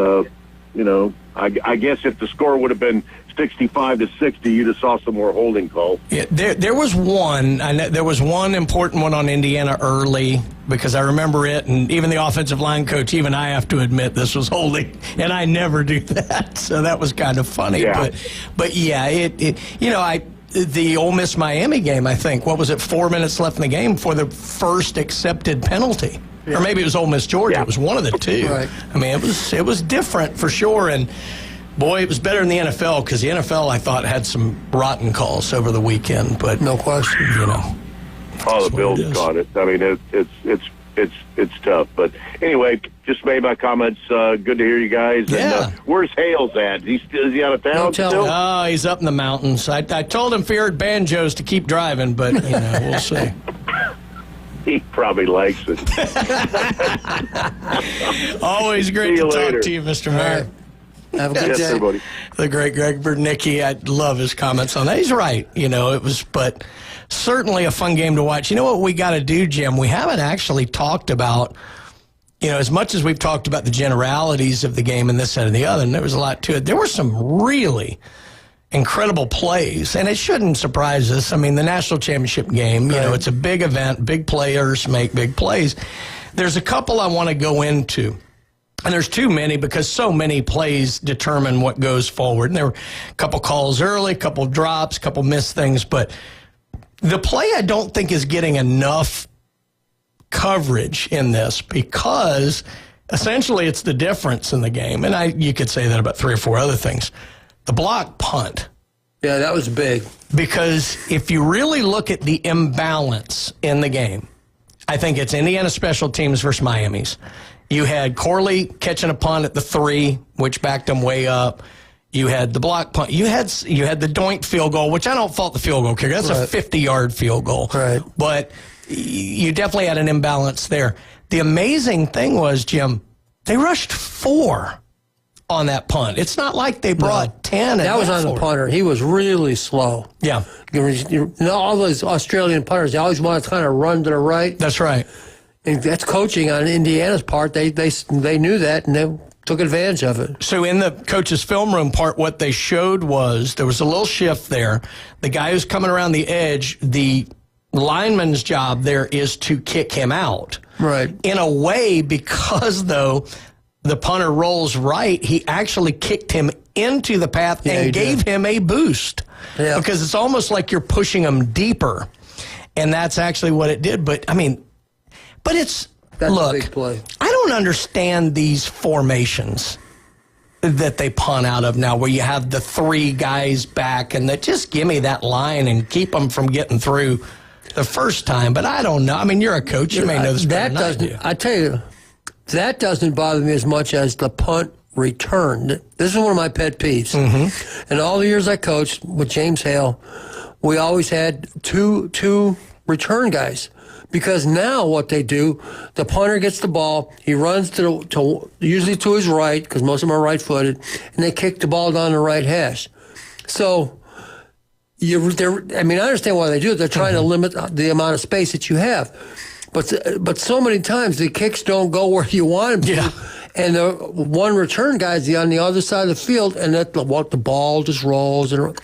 I guess if the score would have been 65-60, you'd have saw some more holding calls.
Yeah, there was one. There was one important one on Indiana early, because I remember it, and even the offensive line coach, even I have to admit this was holding, and I never do that, so that was kind of funny.
Yeah.
But yeah, the Ole Miss Miami game, I think, what was it, 4 minutes left in the game for the first accepted penalty. Yeah. Or maybe it was Ole Miss Georgia. Yeah. It was one of the two.
Right.
I mean, it was different for sure, and boy, it was better in the NFL, because the NFL, I thought, had some rotten calls over the weekend. But
no question,
Oh, the Bills got it. I mean, it's tough. But anyway, just made my comments. Good to hear you guys.
Yeah.
And, where's Hale's at? Is he out of town still?
Oh, he's up in the mountains. I told him if he heard banjos to keep driving, but we'll see.
He probably likes it.
Always great to talk to you, Mr. Mayor.
Have a good day.
Everybody.
The great Greg Bernicki, I love his comments on that. He's right. But certainly a fun game to watch. You know what we got to do, Jim? We haven't actually talked about, as much as we've talked about the generalities of the game and this, that, and the other, and there was a lot to it. There were some really incredible plays, and it shouldn't surprise us. I mean, the national championship game, it's a big event, big players make big plays. There's a couple I want to go into. And there's too many because so many plays determine what goes forward. And there were a couple calls early, a couple drops, a couple missed things. But the play I don't think is getting enough coverage in this because essentially it's the difference in the game. And you could say that about 3 or 4 other things. The block punt.
Yeah, that was big.
Because if you really look at the imbalance in the game, I think it's Indiana special teams versus Miami's. You had Corley catching a punt at the 3, which backed them way up. You had the block punt. You had the Doink field goal, which I don't fault the field goal kicker. That's a 50-yard field goal.
Right.
But you definitely had an imbalance there. The amazing thing was, Jim, they rushed 4 on that punt. It's not like they brought 10.
That was on the punter. He was really slow.
Yeah.
All those Australian punters, they always want to kind of run to the right.
That's right.
And that's coaching on Indiana's part. They knew that, and they took advantage of it.
So in the coach's film room part, what they showed was there was a little shift there. The guy who's coming around the edge, the lineman's job there is to kick him out.
Right.
In a way, because, though, the punter rolls right, he actually kicked him into the path and gave him a boost.
Yeah.
Because it's almost like you're pushing him deeper. And that's actually what it did. But, I mean... But
that's
look,
a big play.
I don't understand these formations that they punt out of now where you have the 3 guys back and that just give me that line and keep them from getting through the first time. But I don't know. I mean, you're a coach. You may know this better than I do.
I tell you, that doesn't bother me as much as the punt return. This is one of my pet peeves. Mm-hmm. In all the years I coached with James Hale, we always had two return guys. Because now what they do, the punter gets the ball, he runs to usually to his right, because most of them are right-footed, and they kick the ball down the right hash. So, I understand why they do it. They're trying to limit the amount of space that you have. But so many times the kicks don't go where you want them to. And the one return guy's on the other side of the field, and the ball just rolls. And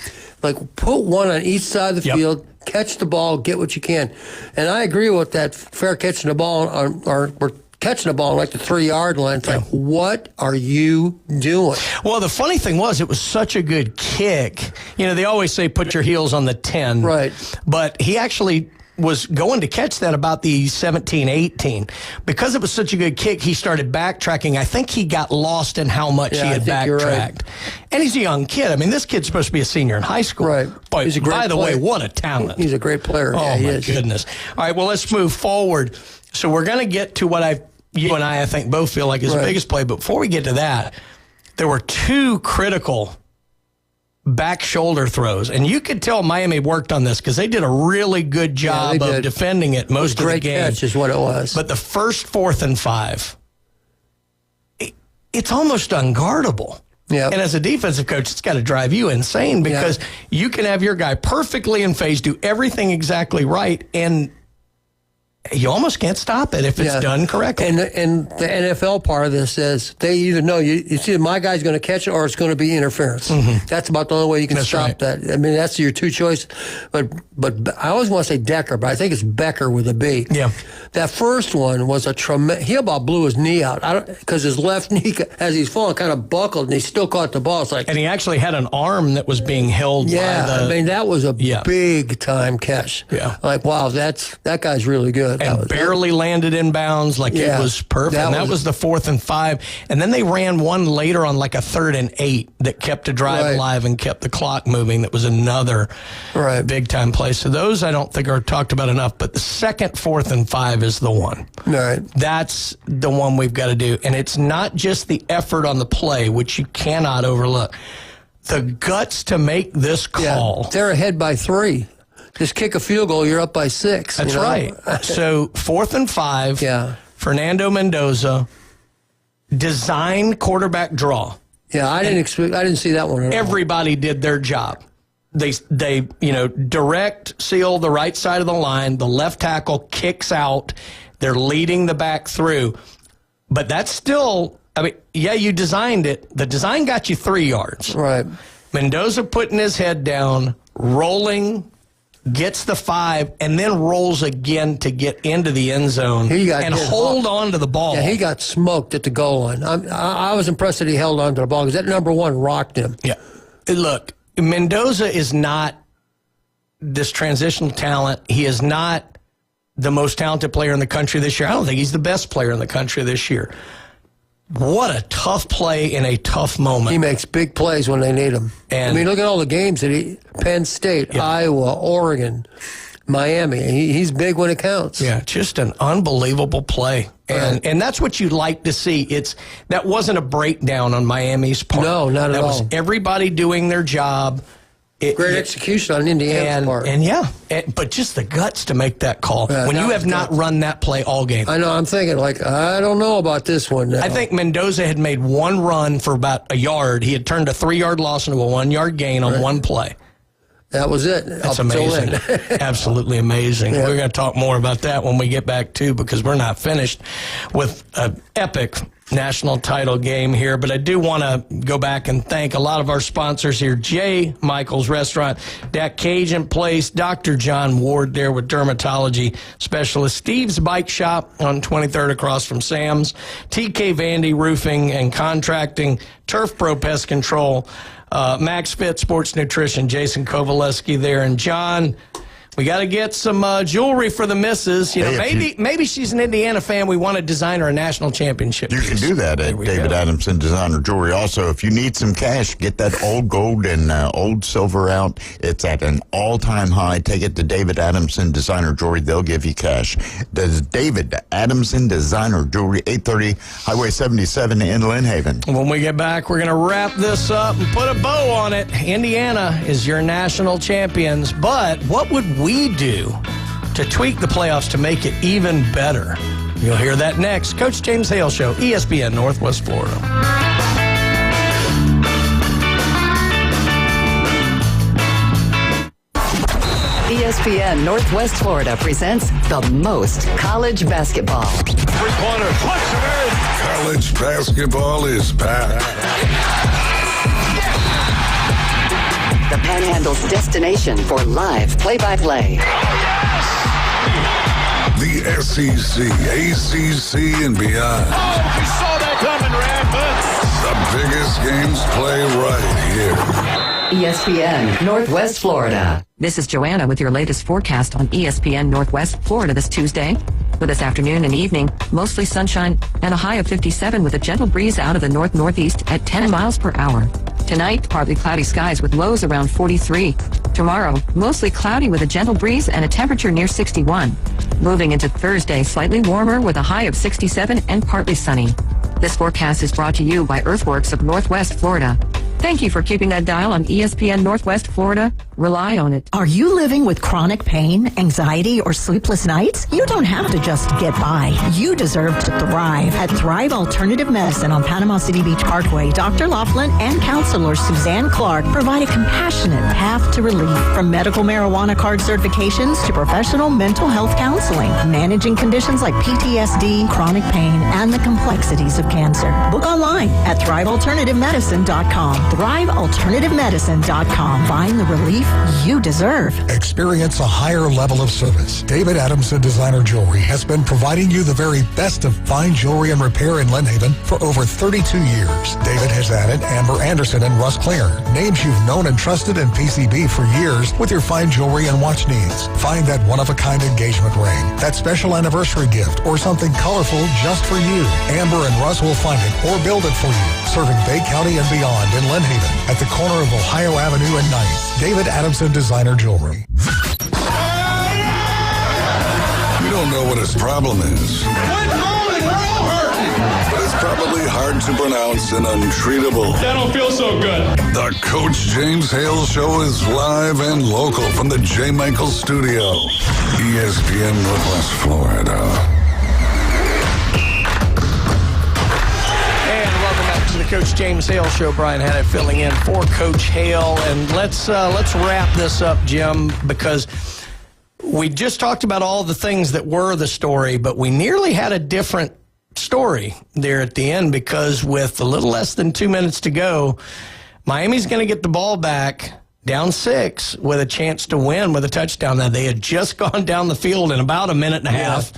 put one on each side of the field. Catch the ball, get what you can. And I agree with that fair catching the ball, or we're catching the ball like the 3-yard line. It's like, what are you doing?
Well, the funny thing was, it was such a good kick. You know, they always say put your heels on the 10.
Right.
But he actually was going to catch that about the 17-18. Because it was such a good kick, he started backtracking. I think he got lost in how much he had backtracked. Right. And he's a young kid. I mean, this kid's supposed to be a senior in high school.
Right.
But
he's a great
by the
player.
way, what a talent.
He's a great player.
Oh, my goodness. All right, well, let's move forward. So we're going to get to what you and I think, both feel like is the biggest play. But before we get to that, there were 2 critical back shoulder throws. And you could tell Miami worked on this because they did a really good job of defending it most of the game.
Great catch is what it was.
But the first 4th and 5, it's almost unguardable.
Yeah.
And as a defensive coach, it's got to drive you insane because you can have your guy perfectly in phase, do everything exactly right, and you almost can't stop it if it's done correctly.
And the NFL part of this is they either know you see my guy's going to catch it or it's going to be interference. Mm-hmm. That's about the only way you can stop that. I mean, that's your 2 choices. But I always want to say Decker, but I think it's Becker with a B.
Yeah.
That first one was a tremendous. He about blew his knee out because his left knee, as he's falling, kind of buckled, and he still caught the ball. It's like,
and he actually had an arm that was being held. by the...
I mean, that was a big time catch.
Yeah.
Like, wow, that guy's really good.
And barely landed in bounds, like it was perfect. That was the 4th and 5. And then they ran one later on like a 3rd and 8 that kept the drive alive and kept the clock moving. That was another big time play. So those I don't think are talked about enough. But the second 4th and 5 is the one.
Right.
That's the one we've got to do. And it's not just the effort on the play, which you cannot overlook. The guts to make this call.
They're ahead by 3. Just kick a field goal, you're up by 6.
That's right. So 4th and 5.
Yeah.
Fernando Mendoza, design quarterback draw.
Yeah, I didn't see that one at all.
Everybody did their job. They direct seal the right side of the line. The left tackle kicks out. They're leading the back through. But that's still, I mean, you designed it. The design got you 3 yards.
Right.
Mendoza putting his head down, rolling gets the 5, and then rolls again to get into the end zone and hold on to the ball.
Yeah, he got smoked at the goal line. I was impressed that he held on to the ball because that number 1 rocked him.
Yeah. Look, Mendoza is not this transitional talent. He is not the most talented player in the country this year. I don't think he's the best player in the country this year. What a tough play in a tough moment.
He makes big plays when they need him. And I mean, look at all the games that Penn State, Iowa, Oregon, Miami. He's big when it counts.
Yeah, just an unbelievable play. And that's what you'd like to see. That wasn't a breakdown on Miami's part.
No, not at all.
That was everybody doing their job.
Great execution on Indiana's part.
But just the guts to make that call when you have not run that play all game.
I know, I'm thinking, I don't know about this one now.
I think Mendoza had made one run for about a yard. He had turned a 3-yard loss into a 1-yard gain on one play.
That was it.
That's amazing. Absolutely amazing. Yeah. We're going to talk more about that when we get back, too, because we're not finished with an epic national title game here. But I do want to go back and thank a lot of our sponsors here. J. Michael's Restaurant, that Cajun Place, Dr. John Ward there with dermatology specialist, Steve's Bike Shop on 23rd across from Sam's, TK Vandy Roofing and Contracting, Turf Pro Pest Control, Max Fit Sports Nutrition, Jason Kovaleski there. And John, we got to get some jewelry for the missus. You know, maybe she's an Indiana fan. We want to design her a national championship.
You can do that at David Adamson Designer Jewelry. Also, if you need some cash, get that old gold and old silver out. It's at an all-time high. Take it to David Adamson Designer Jewelry. They'll give you cash. That's David Adamson Designer Jewelry, 830 Highway 77 in Lynn Haven.
When we get back, we're going to wrap this up and put a bow on it. Indiana is your national champions, but what would we do to tweak the playoffs to make it even better? You'll hear that next. Coach James Hale Show, ESPN Northwest Florida.
ESPN Northwest Florida presents the most college basketball.
3-pointer. College basketball is back.
The Panhandle's destination for live play-by-play.
The SEC, ACC, and beyond.
Oh, we saw that coming, Radford.
The biggest games play right here.
ESPN Northwest Florida.
This is Joanna with your latest forecast on ESPN Northwest Florida this Tuesday. For this afternoon and evening, mostly sunshine and a high of 57 with a gentle breeze out of the north-northeast at 10 miles per hour. Tonight, partly cloudy skies with lows around 43. Tomorrow, mostly cloudy with a gentle breeze and a temperature near 61. Moving into Thursday, slightly warmer with a high of 67 and partly sunny. This forecast is brought to you by Earthworks of Northwest Florida. Thank you for keeping that dial on ESPN Northwest Florida. Rely on it.
Are you living with chronic pain, anxiety, or sleepless nights? You don't have to just get by. You deserve to thrive. At Thrive Alternative Medicine on Panama City Beach Parkway, Dr. Laughlin and counselor Suzanne Clark provide a compassionate path to relief. From medical marijuana card certifications to professional mental health counseling, managing conditions like PTSD, chronic pain, and the complexities of cancer. Book online at thrivealternativemedicine.com. thrivealternativemedicine.com. Find the relief you deserve.
Experience a higher level of service. David Adamson Designer Jewelry has been providing you the very best of fine jewelry and repair in Lynn Haven for over 32 years. David has added Amber Anderson and Russ Clare, names you've known and trusted in PCB for years with your fine jewelry and watch needs. Find that one-of-a-kind engagement ring, that special anniversary gift, or something colorful just for you. Amber and Russ will find it or build it for you, serving Bay County and beyond in Lynn Haven at the corner of Ohio Avenue and 9th. David Adamson Designer Jewelry.
We don't know what his problem is. But it's probably hard to pronounce and untreatable.
That don't feel so good.
The Coach James Hale Show is live and local from the J. Michael Studio, ESPN Northwest Florida.
To the Coach James Hale Show. Brian Haddett filling in for Coach Hale. And let's wrap this up, Jim, because we just talked about all the things that were the story, but we nearly had a different story there at the end, because with a little less than 2 minutes to go, Miami's going to get the ball back down 6 with a chance to win with a touchdown. Now, they had just gone down the field in about a minute and a half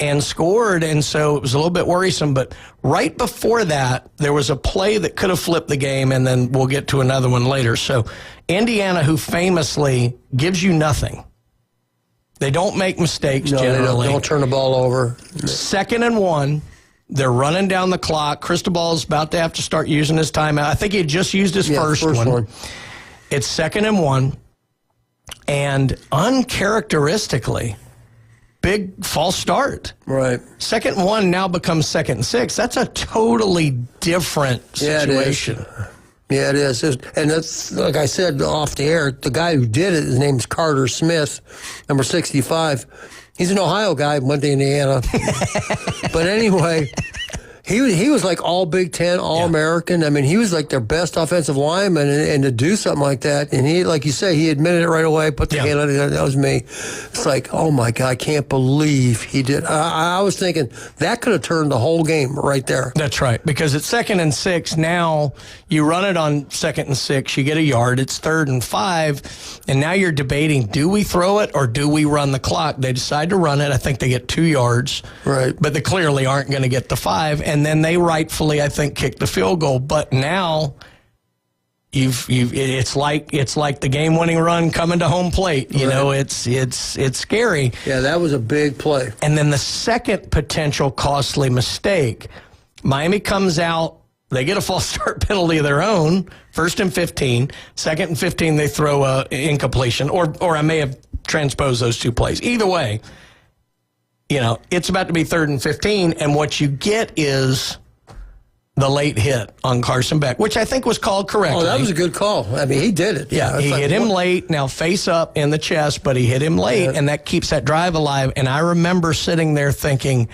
and scored, and so it was a little bit worrisome. But right before that, there was a play that could have flipped the game, and then we'll get to another one later. So Indiana, who famously gives you nothing. They don't make mistakes generally.
They don't turn the ball over.
2nd and 1. They're running down the clock. Cristobal's about to have to start using his timeout. I think he had just used his first one. It's 2nd and 1. And uncharacteristically, big false start.
Right.
2nd and 1 now becomes 2nd and 6. That's a totally different situation.
Yeah, it is. And that's, like I said off the air, the guy who did it, his name's Carter Smith, number 65. He's an Ohio guy, went to Indiana. But anyway, he was like all Big Ten, all American. I mean, he was like their best offensive lineman, and to do something like that, and he, like you say, he admitted it right away, put the hand on it, that was me. It's like, oh my God, I can't believe he did. I was thinking that could have turned the whole game right there.
That's right, because it's 2nd and 6. Now you run it on 2nd and 6, you get a yard. It's 3rd and 5, and now you're debating, do we throw it or do we run the clock? They decide to run it. I think they get 2 yards.
Right.
But they clearly aren't going to get the 5, and then they rightfully, I think, kick the field goal. But now it's like the game-winning run coming to home plate. You know, it's scary.
Yeah, that was a big play.
And then the second potential costly mistake, Miami comes out. They get a false start penalty of their own. 1st and 15. 2nd and 15, they throw a incompletion. Or I may have transposed those 2 plays. Either way, you know, it's about to be 3rd and 15, and what you get is the late hit on Carson Beck, which I think was called correctly.
Oh, that was a good call. I mean, he did it.
Yeah, he hit him late, now face up in the chest, but he hit him late, and that keeps that drive alive. And I remember sitting there thinking,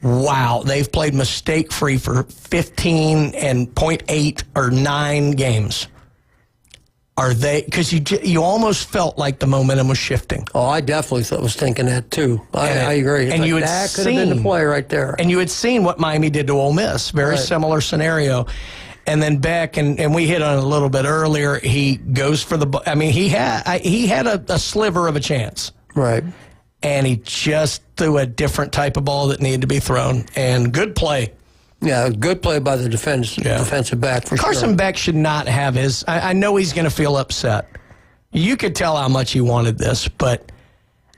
wow, they've played mistake-free for 15 and 0.8 or 9 games. Are they? Because you almost felt like the momentum was shifting.
Oh, I definitely was thinking that too. I agree.
And you had
that could have been the play right there.
And you had seen what Miami did to Ole Miss. Very similar scenario. And then Beck, and we hit on it a little bit earlier. He goes for the. I mean, he had a sliver of a chance.
Right.
And he just threw a different type of ball that needed to be thrown. And good play.
Yeah, good play by the defensive back for
Carson Beck should not have his. I know he's going to feel upset. You could tell how much he wanted this, but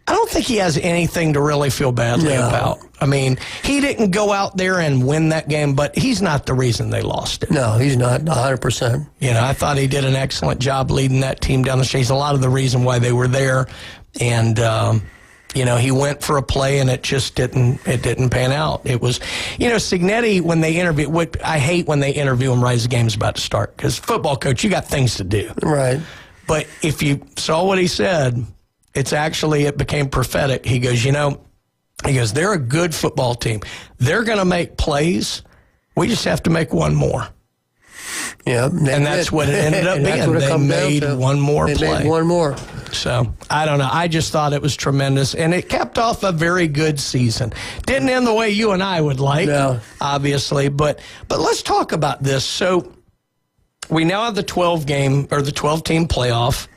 I don't think he has anything to really feel badly about. I mean, he didn't go out there and win that game, but he's not the reason they lost it.
No, he's not, 100%.
You know, I thought he did an excellent job leading that team down the street. He's a lot of the reason why they were there, and you know, he went for a play and it just didn't pan out. It was, you know, Cignetti, when they interview, I hate when they interview him right as the game's about to start, because football coach, you got things to do.
Right.
But if you saw what he said, it became prophetic. He goes, they're a good football team. They're going to make plays. We just have to make one more.
Yeah,
and that's what it ended up being. They made one more play.
They made one more.
So, I don't know. I just thought it was tremendous, and it capped off a very good season. Didn't end the way you and I would like, obviously, but let's talk about this. So, we now have the 12-team playoff,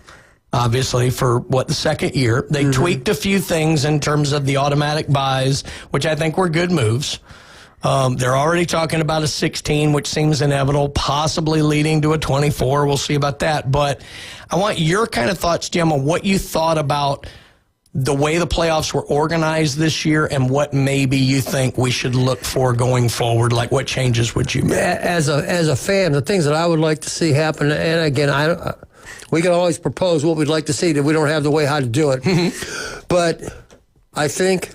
obviously, for the second year. They tweaked a few things in terms of the automatic buys, which I think were good moves. They're already talking about a 16, which seems inevitable, possibly leading to a 24. We'll see about that. But I want your kind of thoughts, Jim, on what you thought about the way the playoffs were organized this year and what maybe you think we should look for going forward. Like, what changes would you make?
As a fan, the things that I would like to see happen, and again, we can always propose what we'd like to see, that we don't have the way how to do it. But I think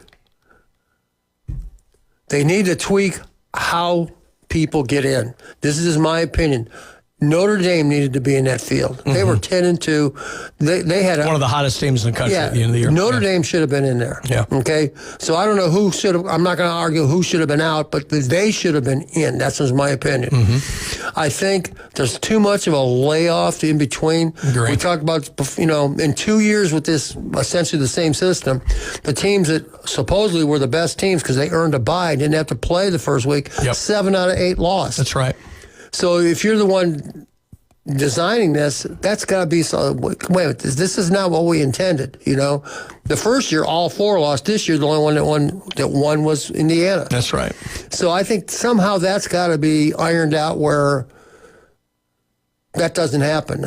they need to tweak how people get in. This is my opinion. Notre Dame needed to be in that field. They were 10-2. They had
one of the hottest teams in the country at the end of the year.
Notre Dame should have been in there.
Yeah.
Okay. So I don't know who should have. I'm not going to argue who should have been out, but they should have been in. That's just my opinion. I think there's too much of a layoff in between.
Great.
We talked about, in 2 years with this essentially the same system, the teams that supposedly were the best teams because they earned a bye, didn't have to play the first week. 7 out of 8 lost.
That's right.
So if you're the one designing this, that's got to be so. Wait a minute, this is not what we intended. The first year all 4 lost. This year the only one that won was Indiana.
That's right.
So I think somehow that's got to be ironed out where that doesn't happen.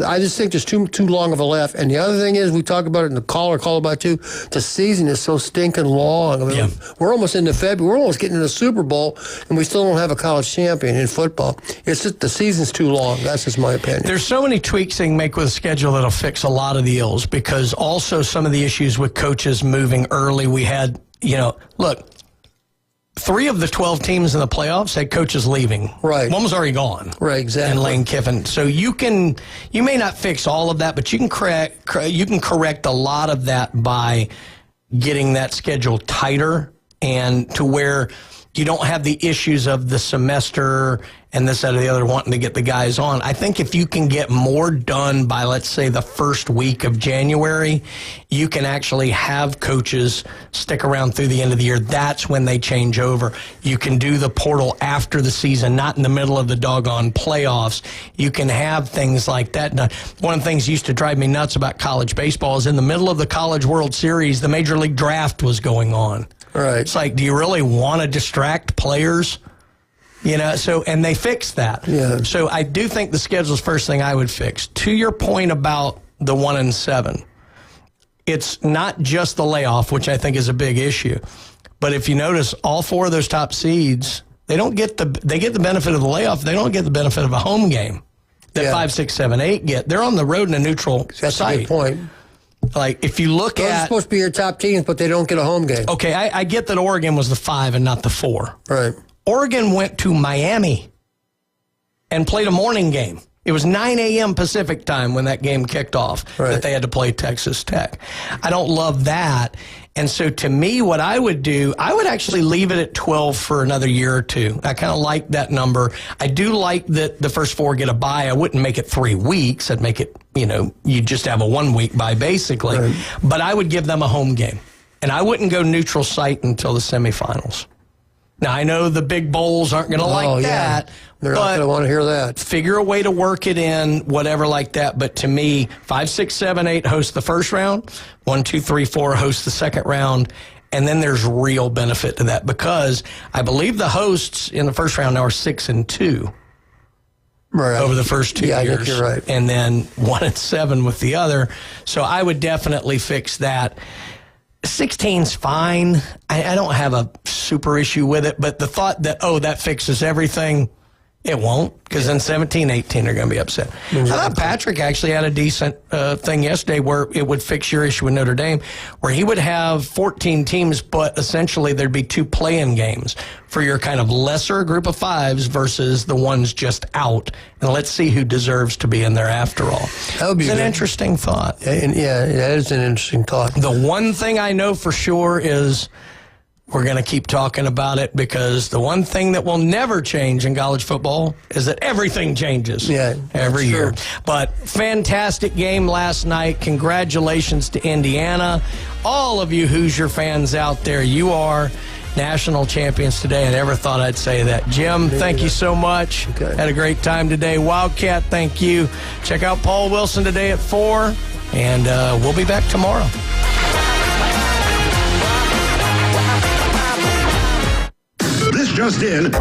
I just think there's too long of a left. And the other thing is, we talked about it in the call about it too, the season is so stinking long. I mean, we're almost into February. We're almost getting to the Super Bowl, and we still don't have a college champion in football. It's just the season's too long. That's just my opinion.
There's so many tweaks they can make with the schedule that'll fix a lot of the ills, because also some of the issues with coaches moving early. We had, look, 3 of the 12 teams in the playoffs had coaches leaving.
Right.
One was already gone.
Right, exactly.
And Lane Kiffin. So you may not fix all of that, but you can correct a lot of that by getting that schedule tighter, and to where you don't have the issues of the semester and this, that, or the other wanting to get the guys on. I think if you can get more done by, let's say, the first week of January, you can actually have coaches stick around through the end of the year. That's when they change over. You can do the portal after the season, not in the middle of the doggone playoffs. You can have things like that done. One of the things that used to drive me nuts about college baseball is in the middle of the College World Series, the Major League Draft was going on.
Right.
It's like, do you really want to distract players? And they fixed that.
Yeah.
So I do think the schedule's first thing I would fix. To your point about the 1 and 7, it's not just the layoff, which I think is a big issue. But if you notice, all 4 of those top seeds, they get the benefit of the layoff. They don't get the benefit of a home game that 5, 6, 7, 8 get. They're on the road in a neutral
That's
site.
a good point.
Like, if you look
Those are supposed to be your top teams, but they don't get a home game.
Okay, I get that Oregon was the 5 and not the 4.
Right.
Oregon went to Miami and played a morning game. It was 9 a.m. Pacific time when that game kicked off, that they had to play Texas Tech. I don't love that. And so to me, what I would do, I would actually leave it at 12 for another year or two. I kind of like that number. I do like that the first 4 get a bye. I wouldn't make it 3 weeks. I'd make it, you just have a 1 week bye basically. Right. But I would give them a home game. And I wouldn't go neutral site until the semifinals. Now, I know the big bowls aren't going to like that.
They're not going to want to hear that.
Figure a way to work it in, whatever like that. But to me, 5, 6, 7, 8 host the first round. 1, 2, 3, 4 host the second round. And then there's real benefit to that, because I believe the hosts in the first round now are 6 and 2.
Right.
Over the first 2 years.
I think you're right.
And then 1 and 7 with the other. So I would definitely fix that. 16's fine. I don't have a super issue with it, but the thought that, that fixes everything, it won't, because then 17, 18 are going to be upset. Exactly. I thought Patrick actually had a decent thing yesterday where it would fix your issue with Notre Dame, where he would have 14 teams, but essentially there'd be 2 play-in games for your kind of lesser group of 5s versus the ones just out. And let's see who deserves to be in there after all.
That would be
an interesting thought.
Yeah, that is an interesting thought.
The one thing I know for sure is we're going to keep talking about it, because the one thing that will never change in college football is that everything changes every year. But fantastic game last night. Congratulations to Indiana. All of you Hoosier fans out there, you are national champions today. I never thought I'd say that. Jim, thank you so much. Okay. Had a great time today. Wildcat, thank you. Check out Paul Wilson today at 4, and we'll be back tomorrow.
This just in.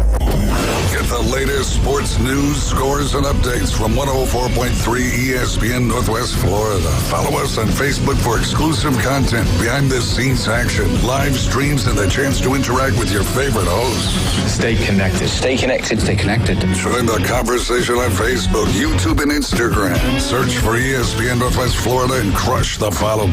Get the latest sports news, scores, and updates from 104.3 ESPN Northwest Florida. Follow us on Facebook for exclusive content, behind-the-scenes action, live streams, and the chance to interact with your favorite hosts.
Stay connected. Stay connected. Stay connected.
Join the conversation on Facebook, YouTube, and Instagram. Search for ESPN Northwest Florida and crush the follow button.